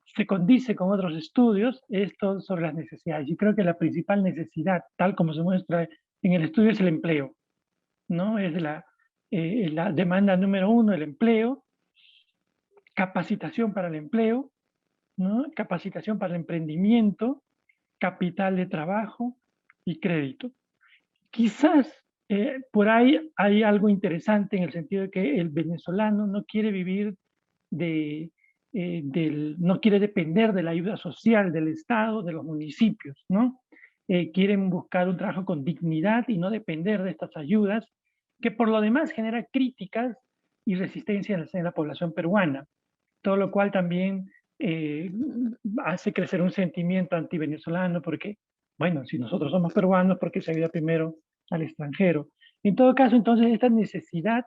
se condice con otros estudios, esto sobre las necesidades. Yo creo que la principal necesidad, tal como se muestra en el estudio, es el empleo, ¿no? Es la demanda número uno, el empleo, capacitación para el empleo, ¿no? Capacitación para el emprendimiento, capital de trabajo y crédito. Quizás por ahí hay algo interesante en el sentido de que el venezolano no quiere vivir no quiere depender de la ayuda social del Estado, de los municipios, ¿no? Quieren buscar un trabajo con dignidad y no depender de estas ayudas, que por lo demás genera críticas y resistencia en la población peruana, todo lo cual también hace crecer un sentimiento antivenezolano, porque, bueno, si nosotros somos peruanos, ¿por qué se ayuda primero al extranjero? En todo caso, entonces, esta necesidad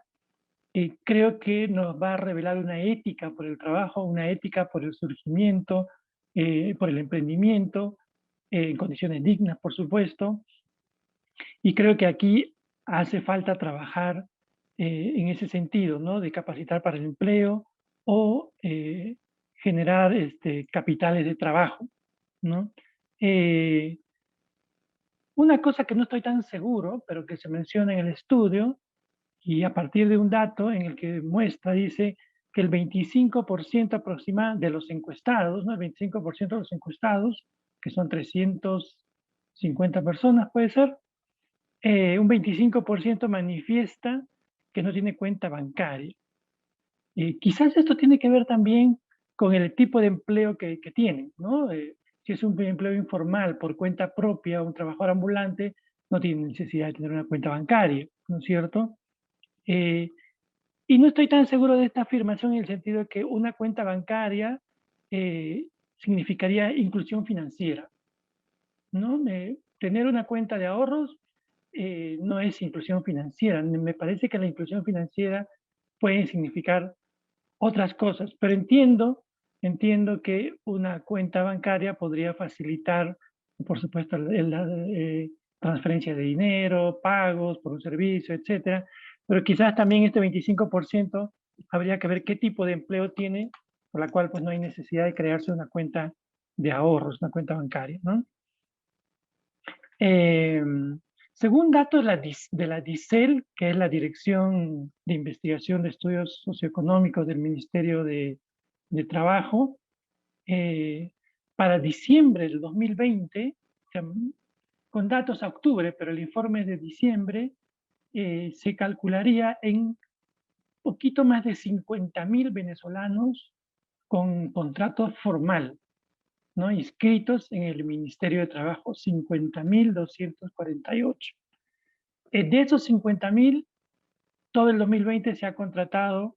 creo que nos va a revelar una ética por el trabajo, una ética por el surgimiento, por el emprendimiento, en condiciones dignas, por supuesto. Y creo que aquí hace falta trabajar en ese sentido, ¿no? De capacitar para el empleo o generar capitales de trabajo, ¿no? Una cosa que no estoy tan seguro, pero que se menciona en el estudio, y a partir de un dato en el que muestra, dice que el 25% aproximadamente de los encuestados, ¿no? El 25% de los encuestados, que son 350 personas, puede ser, un 25% manifiesta que no tiene cuenta bancaria. Quizás esto tiene que ver también con el tipo de empleo que tienen, ¿no? Si es un empleo informal por cuenta propia, un trabajador ambulante, no tiene necesidad de tener una cuenta bancaria, ¿no es cierto? Y no estoy tan seguro de esta afirmación en el sentido de que una cuenta bancaria significaría inclusión financiera, ¿no? Tener una cuenta de ahorros no es inclusión financiera. Me parece que la inclusión financiera puede significar otras cosas, pero entiendo que una cuenta bancaria podría facilitar, por supuesto, la transferencia de dinero, pagos por un servicio, etcétera, pero quizás también este 25% habría que ver qué tipo de empleo tiene, por la cual pues no hay necesidad de crearse una cuenta de ahorros, una cuenta bancaria, ¿no? Según datos de la DICEL, que es la Dirección de Investigación de Estudios Socioeconómicos del Ministerio de Trabajo, para diciembre del 2020, o sea, con datos a octubre, pero el informe es de diciembre, se calcularía en poquito más de 50.000 venezolanos con contrato formal, ¿no? Inscritos en el Ministerio de Trabajo, 50.248. De esos 50.000, todo el 2020 se ha contratado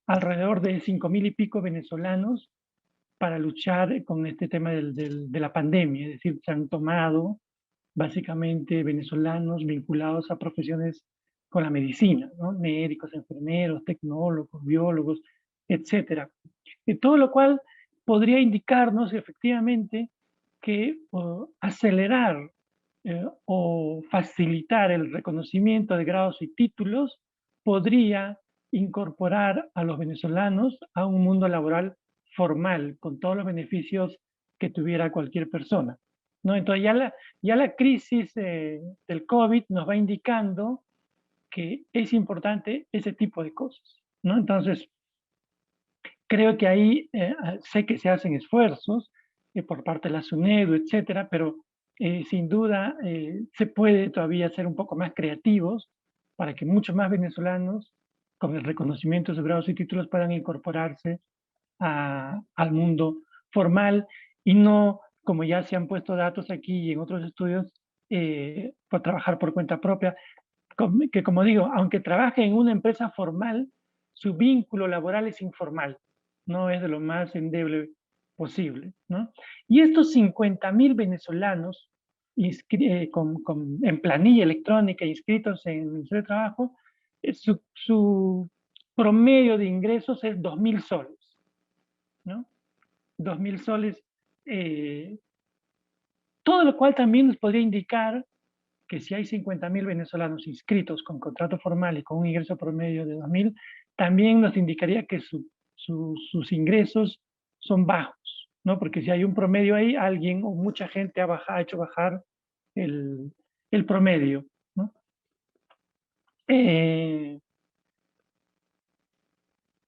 alrededor de 5.000 y pico venezolanos para luchar con este tema de la pandemia. Es decir, se han tomado básicamente venezolanos vinculados a profesiones con la medicina, ¿no? Médicos, enfermeros, tecnólogos, biólogos, etc. Todo lo cual podría indicarnos efectivamente que acelerar o facilitar el reconocimiento de grados y títulos podría incorporar a los venezolanos a un mundo laboral formal, con todos los beneficios que tuviera cualquier persona, ¿no? Entonces ya la crisis del COVID nos va indicando que es importante ese tipo de cosas, ¿no? Entonces, creo que ahí sé que se hacen esfuerzos por parte de la SUNEDU, etcétera, pero sin duda se puede todavía ser un poco más creativos para que muchos más venezolanos con el reconocimiento de sus grados y títulos puedan incorporarse al mundo formal y no, como ya se han puesto datos aquí y en otros estudios, por trabajar por cuenta propia, que como digo, aunque trabaje en una empresa formal, su vínculo laboral es informal, no es de lo más endeble posible, ¿no? Y estos 50.000 venezolanos en planilla electrónica inscritos en el Ministerio de Trabajo, su promedio de ingresos es 2.000 soles, ¿no? 2.000 soles, todo lo cual también nos podría indicar que si hay 50.000 venezolanos inscritos con contrato formal y con un ingreso promedio de 2.000, también nos indicaría que sus ingresos son bajos, ¿no? Porque si hay un promedio ahí, alguien o mucha gente ha hecho bajar el promedio, ¿no?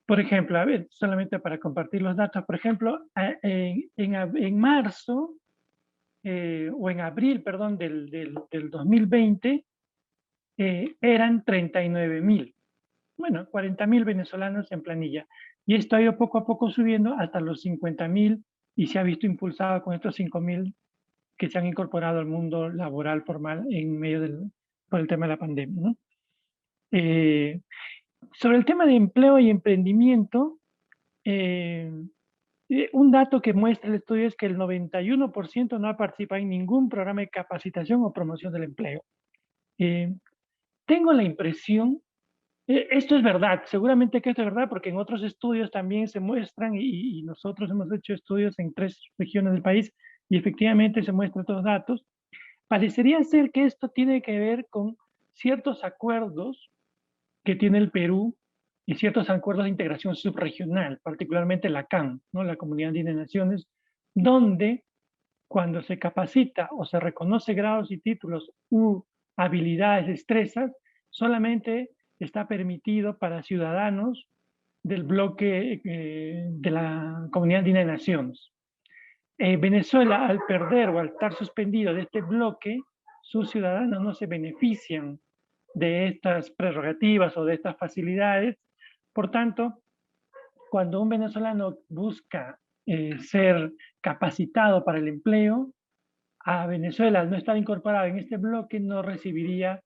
Por ejemplo, a ver, solamente para compartir los datos, por ejemplo, en marzo, o en abril, perdón, del 2020, eran 39.000. Bueno, 40.000 venezolanos en planilla. Y esto ha ido poco a poco subiendo hasta los 50.000 y se ha visto impulsado con estos 5.000 que se han incorporado al mundo laboral formal en medio por el tema de la pandemia, ¿no? Sobre el tema de empleo y emprendimiento, un dato que muestra el estudio es que el 91% no ha participado en ningún programa de capacitación o promoción del empleo. Tengo la impresión, esto es verdad, seguramente que esto es verdad porque en otros estudios también se muestran y nosotros hemos hecho estudios en 3 regiones del país y efectivamente se muestran estos datos. Parecería ser que esto tiene que ver con ciertos acuerdos que tiene el Perú y ciertos acuerdos de integración subregional, particularmente la CAN, ¿no? La Comunidad Andina de Naciones, donde cuando se capacita o se reconoce grados y títulos u habilidades, destrezas, solamente está permitido para ciudadanos del bloque de la Comunidad Andina de Naciones. Venezuela, al perder o al estar suspendido de este bloque, sus ciudadanos no se benefician de estas prerrogativas o de estas facilidades. Por tanto, cuando un venezolano busca ser capacitado para el empleo, a Venezuela, al no estar incorporado en este bloque, no recibiría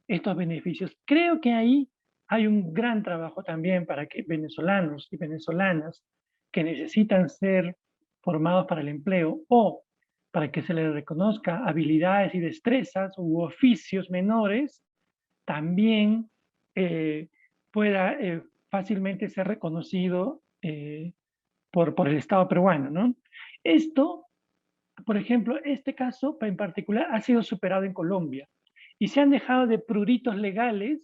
estos beneficios. Creo que ahí hay un gran trabajo también para que venezolanos y venezolanas que necesitan ser formados para el empleo o para que se les reconozca habilidades y destrezas u oficios menores, también pueda fácilmente ser reconocido por el Estado peruano, ¿no? Esto, por ejemplo, este caso en particular ha sido superado en Colombia y se han dejado de pruritos legales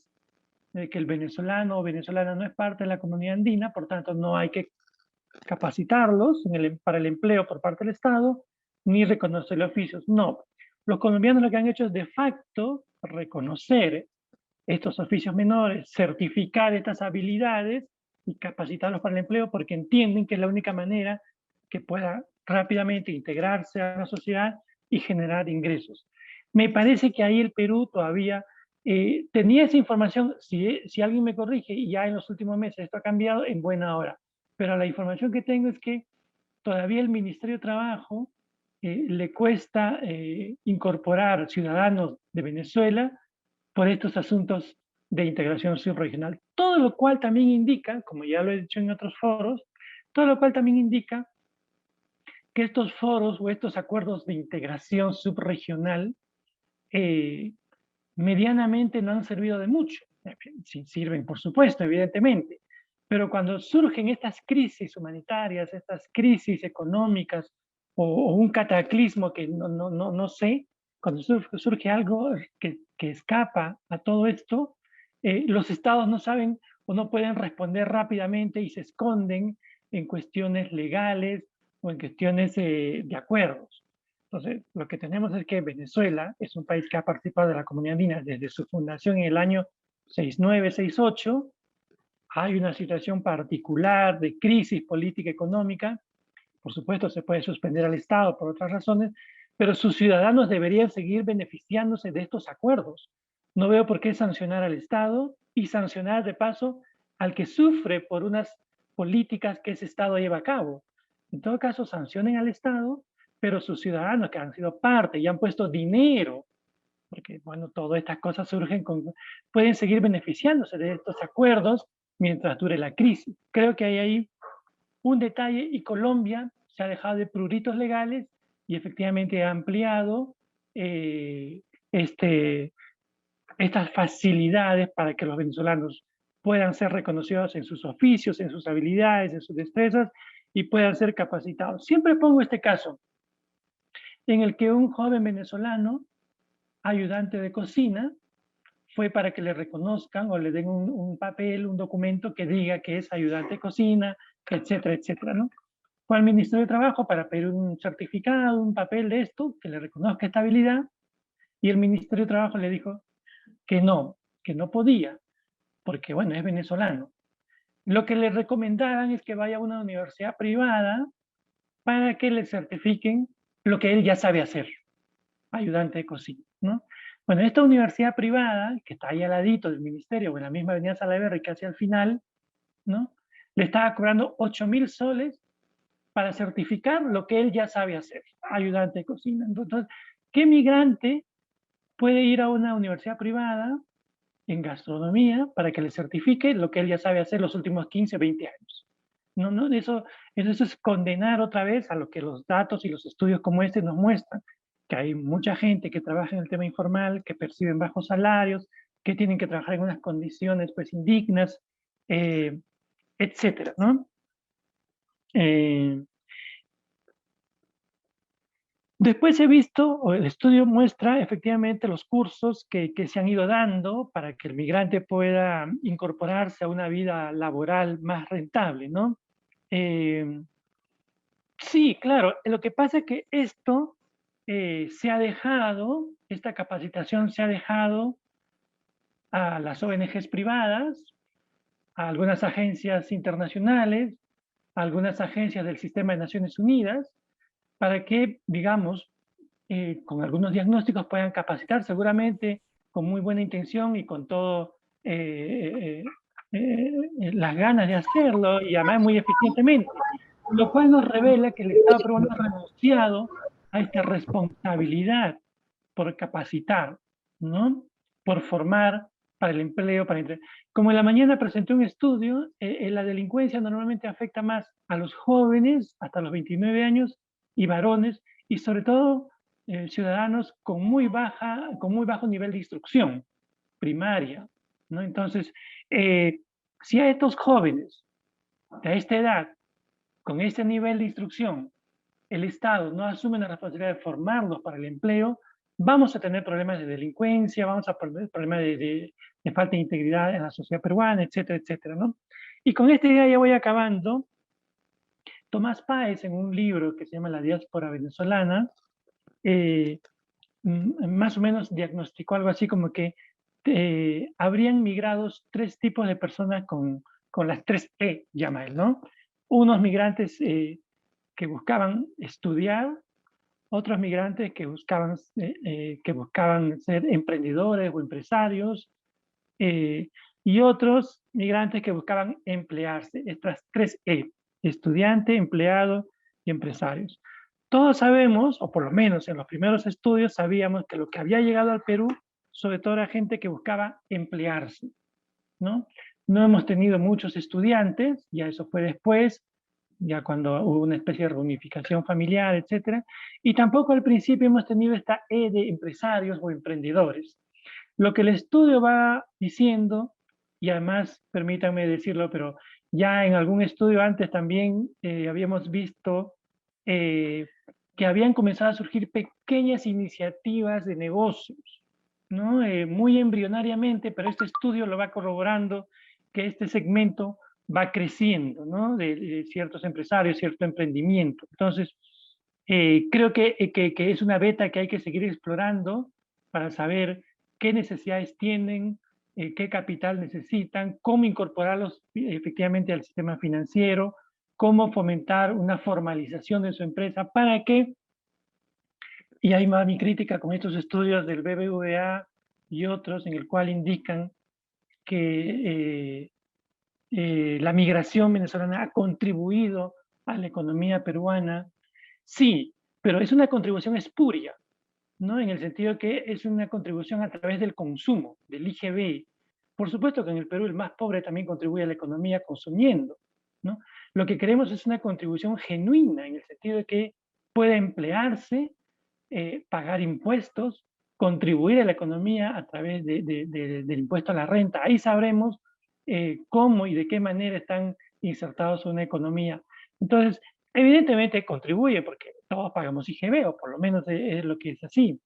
de que el venezolano o venezolana no es parte de la comunidad andina, por tanto no hay que capacitarlos para el empleo por parte del Estado, ni reconocerle oficios. No, los colombianos lo que han hecho es de facto reconocer estos oficios menores, certificar estas habilidades y capacitarlos para el empleo porque entienden que es la única manera que pueda rápidamente integrarse a la sociedad y generar ingresos. Me parece que ahí el Perú todavía tenía esa información, si alguien me corrige, y ya en los últimos meses esto ha cambiado, en buena hora. Pero la información que tengo es que todavía el Ministerio de Trabajo le cuesta incorporar ciudadanos de Venezuela por estos asuntos de integración subregional. Todo lo cual también indica, como ya lo he dicho en otros foros, todo lo cual también indica que estos foros o estos acuerdos de integración subregional medianamente no han servido de mucho. Sí sirven, por supuesto, evidentemente, pero cuando surgen estas crisis humanitarias, estas crisis económicas o un cataclismo que no sé, cuando surge algo que escapa a todo esto, los estados no saben o no pueden responder rápidamente y se esconden en cuestiones legales o en cuestiones de acuerdos. Entonces, lo que tenemos es que Venezuela es un país que ha participado de la Comunidad Andina desde su fundación en el año 69, 68. Hay una situación particular de crisis política económica. Por supuesto, se puede suspender al Estado por otras razones, pero sus ciudadanos deberían seguir beneficiándose de estos acuerdos. No veo por qué sancionar al Estado y sancionar de paso al que sufre por unas políticas que ese Estado lleva a cabo. En todo caso, sancionen al Estado, pero sus ciudadanos que han sido parte y han puesto dinero, porque bueno, todas estas cosas pueden seguir beneficiándose de estos acuerdos mientras dure la crisis. Creo que hay ahí un detalle y Colombia se ha dejado de pruritos legales y efectivamente ha ampliado estas facilidades para que los venezolanos puedan ser reconocidos en sus oficios, en sus habilidades, en sus destrezas y puedan ser capacitados. Siempre pongo este caso en el que un joven venezolano, ayudante de cocina, fue para que le reconozcan o le den un papel, un documento que diga que es ayudante de cocina, etcétera, etcétera, ¿no? Fue al Ministerio de Trabajo para pedir un certificado, un papel de esto, que le reconozca esta habilidad, y el Ministerio de Trabajo le dijo que no podía, porque, bueno, es venezolano. Lo que le recomendaban es que vaya a una universidad privada para que le certifiquen lo que él ya sabe hacer, ayudante de cocina, ¿no? Bueno, esta universidad privada, que está ahí al ladito del ministerio, o en la misma avenida Salaverry, casi al final, ¿no? Le estaba cobrando 8.000 soles para certificar lo que él ya sabe hacer, ayudante de cocina. Entonces, ¿qué migrante puede ir a una universidad privada en gastronomía para que le certifique lo que él ya sabe hacer los últimos 15, 20 años? No, eso es condenar otra vez a lo que los datos y los estudios como este nos muestran, que hay mucha gente que trabaja en el tema informal, que perciben bajos salarios, que tienen que trabajar en unas condiciones pues indignas, etcétera, ¿no? Después he visto, o el estudio muestra efectivamente los cursos que se han ido dando para que el migrante pueda incorporarse a una vida laboral más rentable, ¿no? Sí, claro, lo que pasa es que esto se ha dejado, esta capacitación se ha dejado a las ONGs privadas, a algunas agencias internacionales, a algunas agencias del sistema de Naciones Unidas, para que, digamos, con algunos diagnósticos puedan capacitar, seguramente con muy buena intención y con todo las ganas de hacerlo, y además muy eficientemente, lo cual nos revela que el Estado peruano ha renunciado a esta responsabilidad por capacitar, ¿no? Por formar para el empleo, como en la mañana presenté un estudio, la delincuencia normalmente afecta más a los jóvenes, hasta los 29 años, y varones, y sobre todo ciudadanos con muy bajo nivel de instrucción primaria, ¿no? Entonces, si a estos jóvenes de esta edad, con este nivel de instrucción, el Estado no asume la responsabilidad de formarlos para el empleo, vamos a tener problemas de delincuencia, vamos a tener problemas de falta de integridad en la sociedad peruana, etcétera, etcétera, ¿no? Y con esta idea ya voy acabando. Tomás Páez, en un libro que se llama La diáspora venezolana, más o menos diagnosticó algo así como que habrían migrado 3 tipos de personas con las 3 E, llama él, ¿no? Unos migrantes que buscaban estudiar, otros migrantes que buscaban ser emprendedores o empresarios, y otros migrantes que buscaban emplearse. Estas 3 E, estudiante, empleado y empresarios. Todos sabemos, o por lo menos en los primeros estudios sabíamos que lo que había llegado al Perú, sobre todo era gente que buscaba emplearse, ¿no? No hemos tenido muchos estudiantes, ya eso fue después, ya cuando hubo una especie de reunificación familiar, etcétera, y tampoco al principio hemos tenido esta E de empresarios o emprendedores. Lo que el estudio va diciendo, y además, permítanme decirlo, pero ya en algún estudio antes también habíamos visto que habían comenzado a surgir pequeñas iniciativas de negocios, ¿no? Muy embrionariamente, pero este estudio lo va corroborando, que este segmento va creciendo, ¿no? De ciertos empresarios, cierto emprendimiento. Entonces, creo que es una beta que hay que seguir explorando para saber qué necesidades tienen, qué capital necesitan, cómo incorporarlos efectivamente al sistema financiero, cómo fomentar una formalización de su empresa para que, y ahí va mi crítica con estos estudios del BBVA y otros en el cual indican que la migración venezolana ha contribuido a la economía peruana. Sí, pero es una contribución espuria, ¿no? En el sentido que es una contribución a través del consumo, del IGB. Por supuesto que en el Perú el más pobre también contribuye a la economía consumiendo, ¿no? Lo que queremos es una contribución genuina, en el sentido de que pueda emplearse, pagar impuestos, contribuir a la economía a través del impuesto a la renta. Ahí sabremos cómo y de qué manera están insertados en una economía. Entonces, evidentemente contribuye porque todos pagamos IGB, o por lo menos es lo que es así.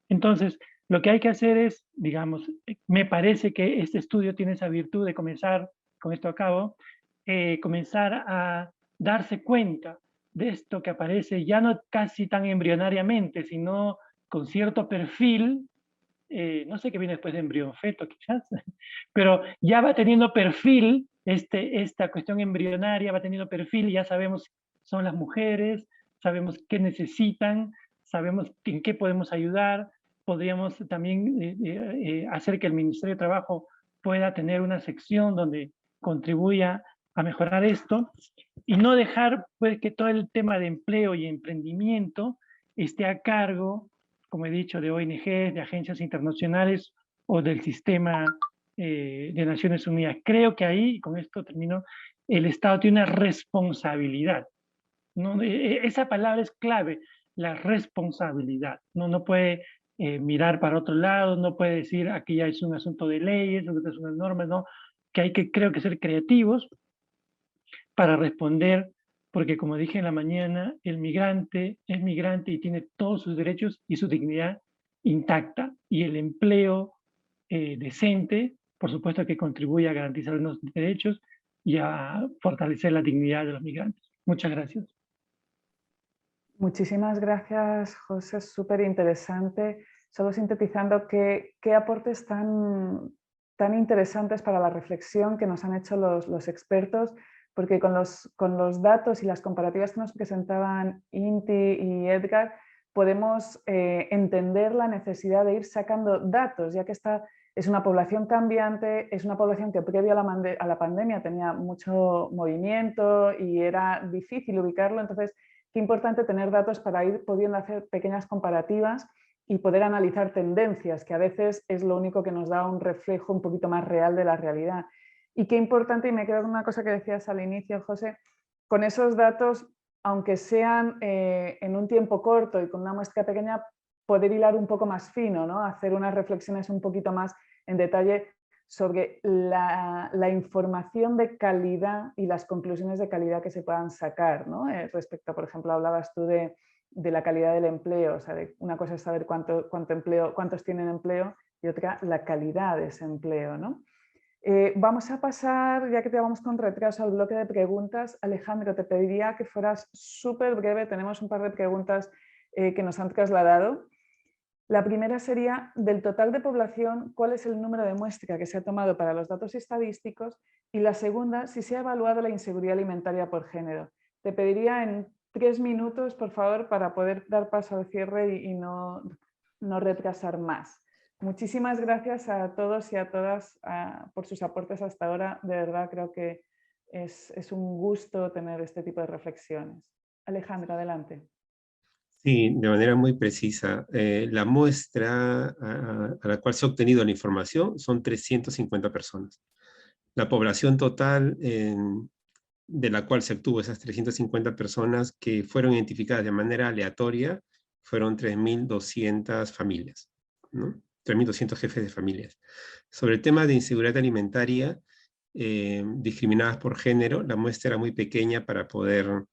Entonces, lo que hay que hacer es, digamos, me parece que este estudio tiene esa virtud de comenzar, con esto acabo, comenzar a darse cuenta de esto que aparece ya no casi tan embrionariamente, sino con cierto perfil, no sé qué viene después de embrión feto quizás, pero ya va teniendo perfil, esta cuestión embrionaria va teniendo perfil, y ya sabemos, son las mujeres, sabemos qué necesitan, sabemos en qué podemos ayudar, podríamos también hacer que el Ministerio de Trabajo pueda tener una sección donde contribuya a mejorar esto, y no dejar pues, que todo el tema de empleo y emprendimiento esté a cargo, como he dicho, de ONGs, de agencias internacionales o del sistema de Naciones Unidas. Creo que ahí, y con esto termino, el Estado tiene una responsabilidad, ¿no? Esa palabra es clave, la responsabilidad. No puede mirar para otro lado, no puede decir aquí ya es un asunto de leyes, es una norma, no, que hay que, creo que ser creativos para responder, porque como dije en la mañana, el migrante es migrante y tiene todos sus derechos y su dignidad intacta, y el empleo decente, por supuesto que contribuye a garantizar los derechos y a fortalecer la dignidad de los migrantes. Muchas gracias. Muchísimas gracias, José, súper interesante. Solo sintetizando, ¿qué aportes tan tan interesantes para la reflexión que nos han hecho los expertos, porque con los datos y las comparativas que nos presentaban Inti y Edgar, podemos entender la necesidad de ir sacando datos, ya que esta es una población cambiante, es una población que previo a la pandemia tenía mucho movimiento y era difícil ubicarlo, entonces qué importante tener datos para ir pudiendo hacer pequeñas comparativas y poder analizar tendencias, que a veces es lo único que nos da un reflejo un poquito más real de la realidad. Y qué importante, y me quedo con una cosa que decías al inicio, José, con esos datos, aunque sean en un tiempo corto y con una muestra pequeña, poder hilar un poco más fino, ¿no? Hacer unas reflexiones un poquito más en detalle sobre la información de calidad y las conclusiones de calidad que se puedan sacar, ¿no? Respecto, por ejemplo, hablabas tú de la calidad del empleo, o sea, una cosa es saber cuántos tienen empleo y otra la calidad de ese empleo, ¿no? Vamos a pasar, ya que te vamos con retraso, al bloque de preguntas. Alejandro, te pediría que fueras súper breve, tenemos un par de preguntas que nos han trasladado. La primera sería, del total de población, ¿cuál es el número de muestra que se ha tomado para los datos estadísticos? Y la segunda, si se ha evaluado la inseguridad alimentaria por género. Te pediría en 3 minutos, por favor, para poder dar paso al cierre y no retrasar más. Muchísimas gracias a todos y a todas por sus aportes hasta ahora. De verdad creo que es un gusto tener este tipo de reflexiones. Alejandra, adelante. Sí, de manera muy precisa. La muestra a la cual se ha obtenido la información son 350 personas. La población total de la cual se obtuvo esas 350 personas que fueron identificadas de manera aleatoria fueron 3.200 familias, ¿no? 3.200 jefes de familias. Sobre el tema de inseguridad alimentaria, discriminadas por género, la muestra era muy pequeña para poder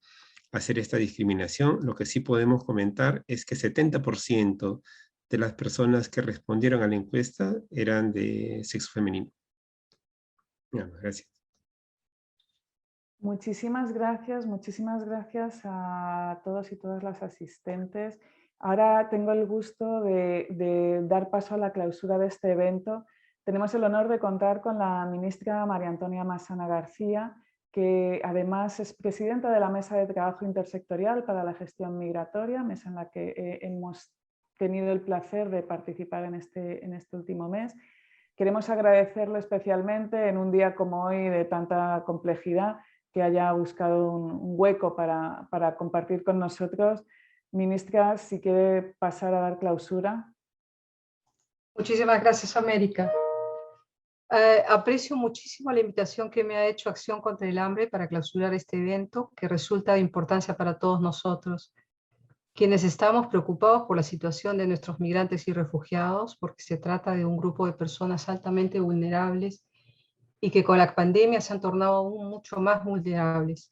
hacer esta discriminación. Lo que sí podemos comentar es que 70% de las personas que respondieron a la encuesta eran de sexo femenino. Gracias. Muchísimas gracias a todos y todas las asistentes. Ahora tengo el gusto de dar paso a la clausura de este evento. Tenemos el honor de contar con la ministra María Antonia Massana García, que además es presidenta de la Mesa de Trabajo Intersectorial para la Gestión Migratoria, mesa en la que hemos tenido el placer de participar en este último mes. Queremos agradecerle especialmente en un día como hoy de tanta complejidad que haya buscado un hueco para compartir con nosotros. Ministra, si quiere pasar a dar clausura. Muchísimas gracias, América. Aprecio muchísimo la invitación que me ha hecho Acción contra el Hambre para clausurar este evento que resulta de importancia para todos nosotros, quienes estamos preocupados por la situación de nuestros migrantes y refugiados, porque se trata de un grupo de personas altamente vulnerables y que con la pandemia se han tornado aún mucho más vulnerables.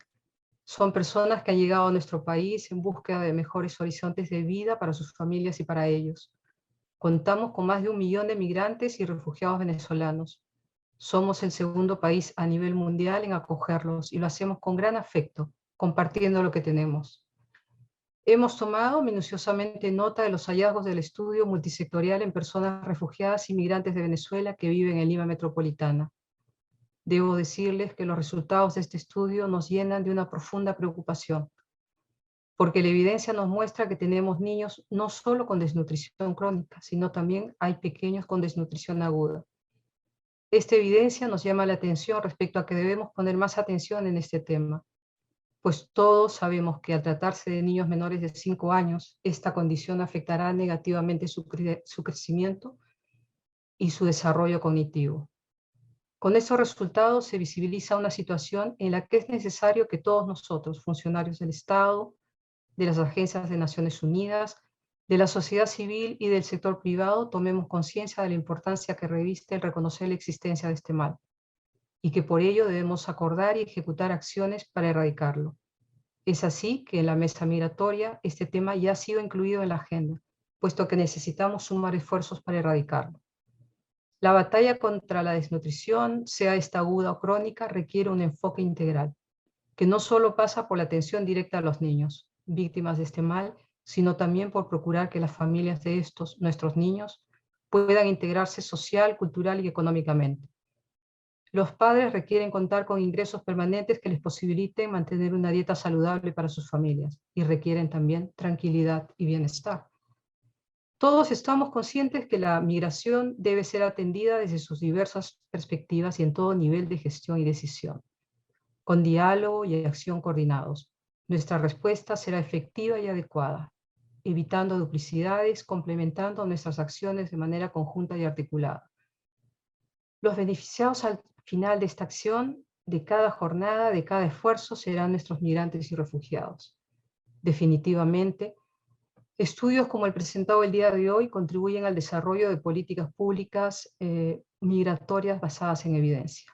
Son personas que han llegado a nuestro país en búsqueda de mejores horizontes de vida para sus familias y para ellos. Contamos con más de 1 millón de migrantes y refugiados venezolanos. Somos el segundo país a nivel mundial en acogerlos y lo hacemos con gran afecto, compartiendo lo que tenemos. Hemos tomado minuciosamente nota de los hallazgos del estudio multisectorial en personas refugiadas y migrantes de Venezuela que viven en Lima Metropolitana. Debo decirles que los resultados de este estudio nos llenan de una profunda preocupación, porque la evidencia nos muestra que tenemos niños no solo con desnutrición crónica, sino también hay pequeños con desnutrición aguda. Esta evidencia nos llama la atención respecto a que debemos poner más atención en este tema, pues todos sabemos que al tratarse de niños menores de 5 años, esta condición afectará negativamente su crecimiento y su desarrollo cognitivo. Con estos resultados se visibiliza una situación en la que es necesario que todos nosotros, funcionarios del Estado, de las agencias de Naciones Unidas, de la sociedad civil y del sector privado, tomemos conciencia de la importancia que reviste el reconocer la existencia de este mal, y que por ello debemos acordar y ejecutar acciones para erradicarlo. Es así que en la mesa migratoria este tema ya ha sido incluido en la agenda, puesto que necesitamos sumar esfuerzos para erradicarlo. La batalla contra la desnutrición, sea esta aguda o crónica, requiere un enfoque integral, que no solo pasa por la atención directa a los niños, víctimas de este mal, sino también por procurar que las familias de estos, nuestros niños, puedan integrarse social, cultural y económicamente. Los padres requieren contar con ingresos permanentes que les posibiliten mantener una dieta saludable para sus familias y requieren también tranquilidad y bienestar. Todos estamos conscientes que la migración debe ser atendida desde sus diversas perspectivas y en todo nivel de gestión y decisión, con diálogo y acción coordinados. Nuestra respuesta será efectiva y adecuada, evitando duplicidades, complementando nuestras acciones de manera conjunta y articulada. Los beneficiados al final de esta acción, de cada jornada, de cada esfuerzo, serán nuestros migrantes y refugiados. Definitivamente, estudios como el presentado el día de hoy contribuyen al desarrollo de políticas públicas migratorias basadas en evidencia.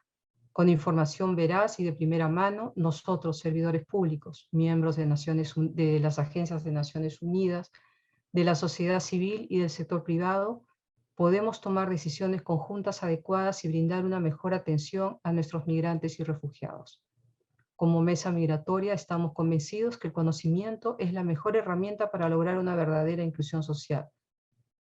Con información veraz y de primera mano, nosotros, servidores públicos, miembros de las agencias de Naciones Unidas, de la sociedad civil y del sector privado, podemos tomar decisiones conjuntas adecuadas y brindar una mejor atención a nuestros migrantes y refugiados. Como mesa migratoria estamos convencidos que el conocimiento es la mejor herramienta para lograr una verdadera inclusión social,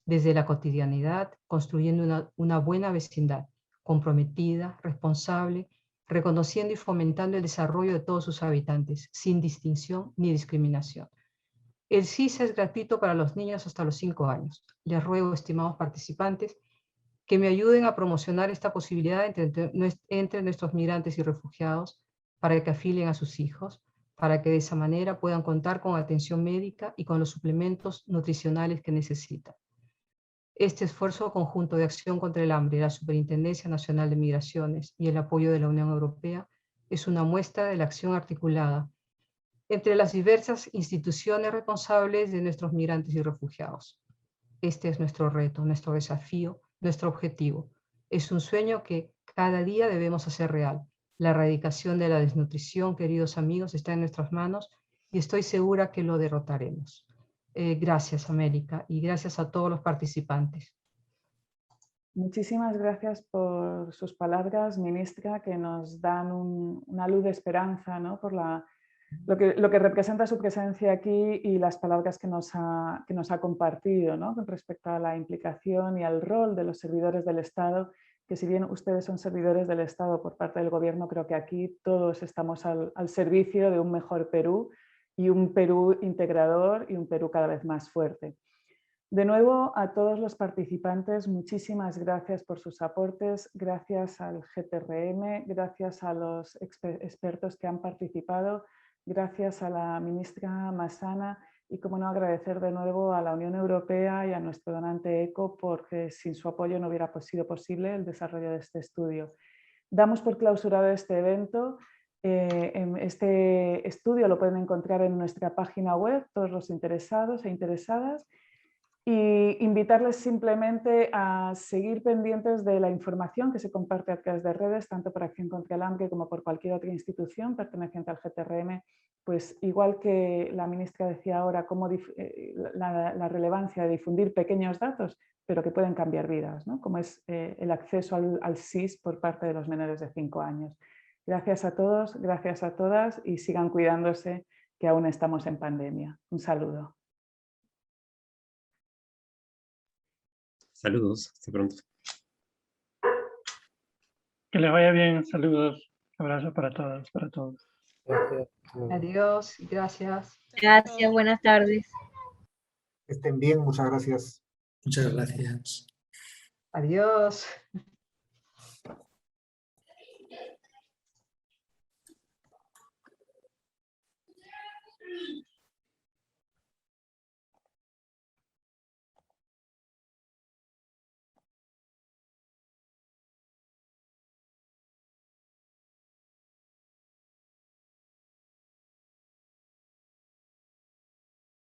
desde la cotidianidad, construyendo una buena vecindad, comprometida, responsable, reconociendo y fomentando el desarrollo de todos sus habitantes, sin distinción ni discriminación. El CIS es gratuito para los niños hasta los 5 años. Les ruego, estimados participantes, que me ayuden a promocionar esta posibilidad entre nuestros migrantes y refugiados para que afilien a sus hijos, para que de esa manera puedan contar con atención médica y con los suplementos nutricionales que necesitan. Este esfuerzo conjunto de acción contra el hambre, la Superintendencia Nacional de Migraciones y el apoyo de la Unión Europea es una muestra de la acción articulada entre las diversas instituciones responsables de nuestros migrantes y refugiados. Este es nuestro reto, nuestro desafío, nuestro objetivo. Es un sueño que cada día debemos hacer real. La erradicación de la desnutrición, queridos amigos, está en nuestras manos y estoy segura que lo derrotaremos. Gracias, América, y gracias a todos los participantes. Muchísimas gracias por sus palabras, ministra, que nos dan una luz de esperanza, ¿no? Por lo que representa su presencia aquí y las palabras que nos ha compartido, ¿no? Con respecto a la implicación y al rol de los servidores del Estado, que si bien ustedes son servidores del Estado por parte del Gobierno, creo que aquí todos estamos al servicio de un mejor Perú y un Perú integrador y un Perú cada vez más fuerte. De nuevo, a todos los participantes, muchísimas gracias por sus aportes, gracias al GTRM, gracias a los expertos que han participado, gracias a la ministra Massana y, como no, agradecer de nuevo a la Unión Europea y a nuestro donante ECO, porque sin su apoyo no hubiera sido posible el desarrollo de este estudio. Damos por clausurado este evento. Este estudio lo pueden encontrar en nuestra página web, todos los interesados e interesadas. Y invitarles simplemente a seguir pendientes de la información que se comparte a través de redes, tanto por Acción contra el Hambre como por cualquier otra institución perteneciente al GTRM, pues igual que la ministra decía ahora, cómo la relevancia de difundir pequeños datos, pero que pueden cambiar vidas, ¿no? Como es el acceso al SIS por parte de los menores de 5 años. Gracias a todos, gracias a todas y sigan cuidándose, que aún estamos en pandemia. Un saludo. Saludos, hasta pronto. Que les vaya bien, saludos, abrazos para todas, para todos. Gracias. Adiós, gracias. Gracias, buenas tardes. Estén bien, muchas gracias. Muchas gracias. Adiós.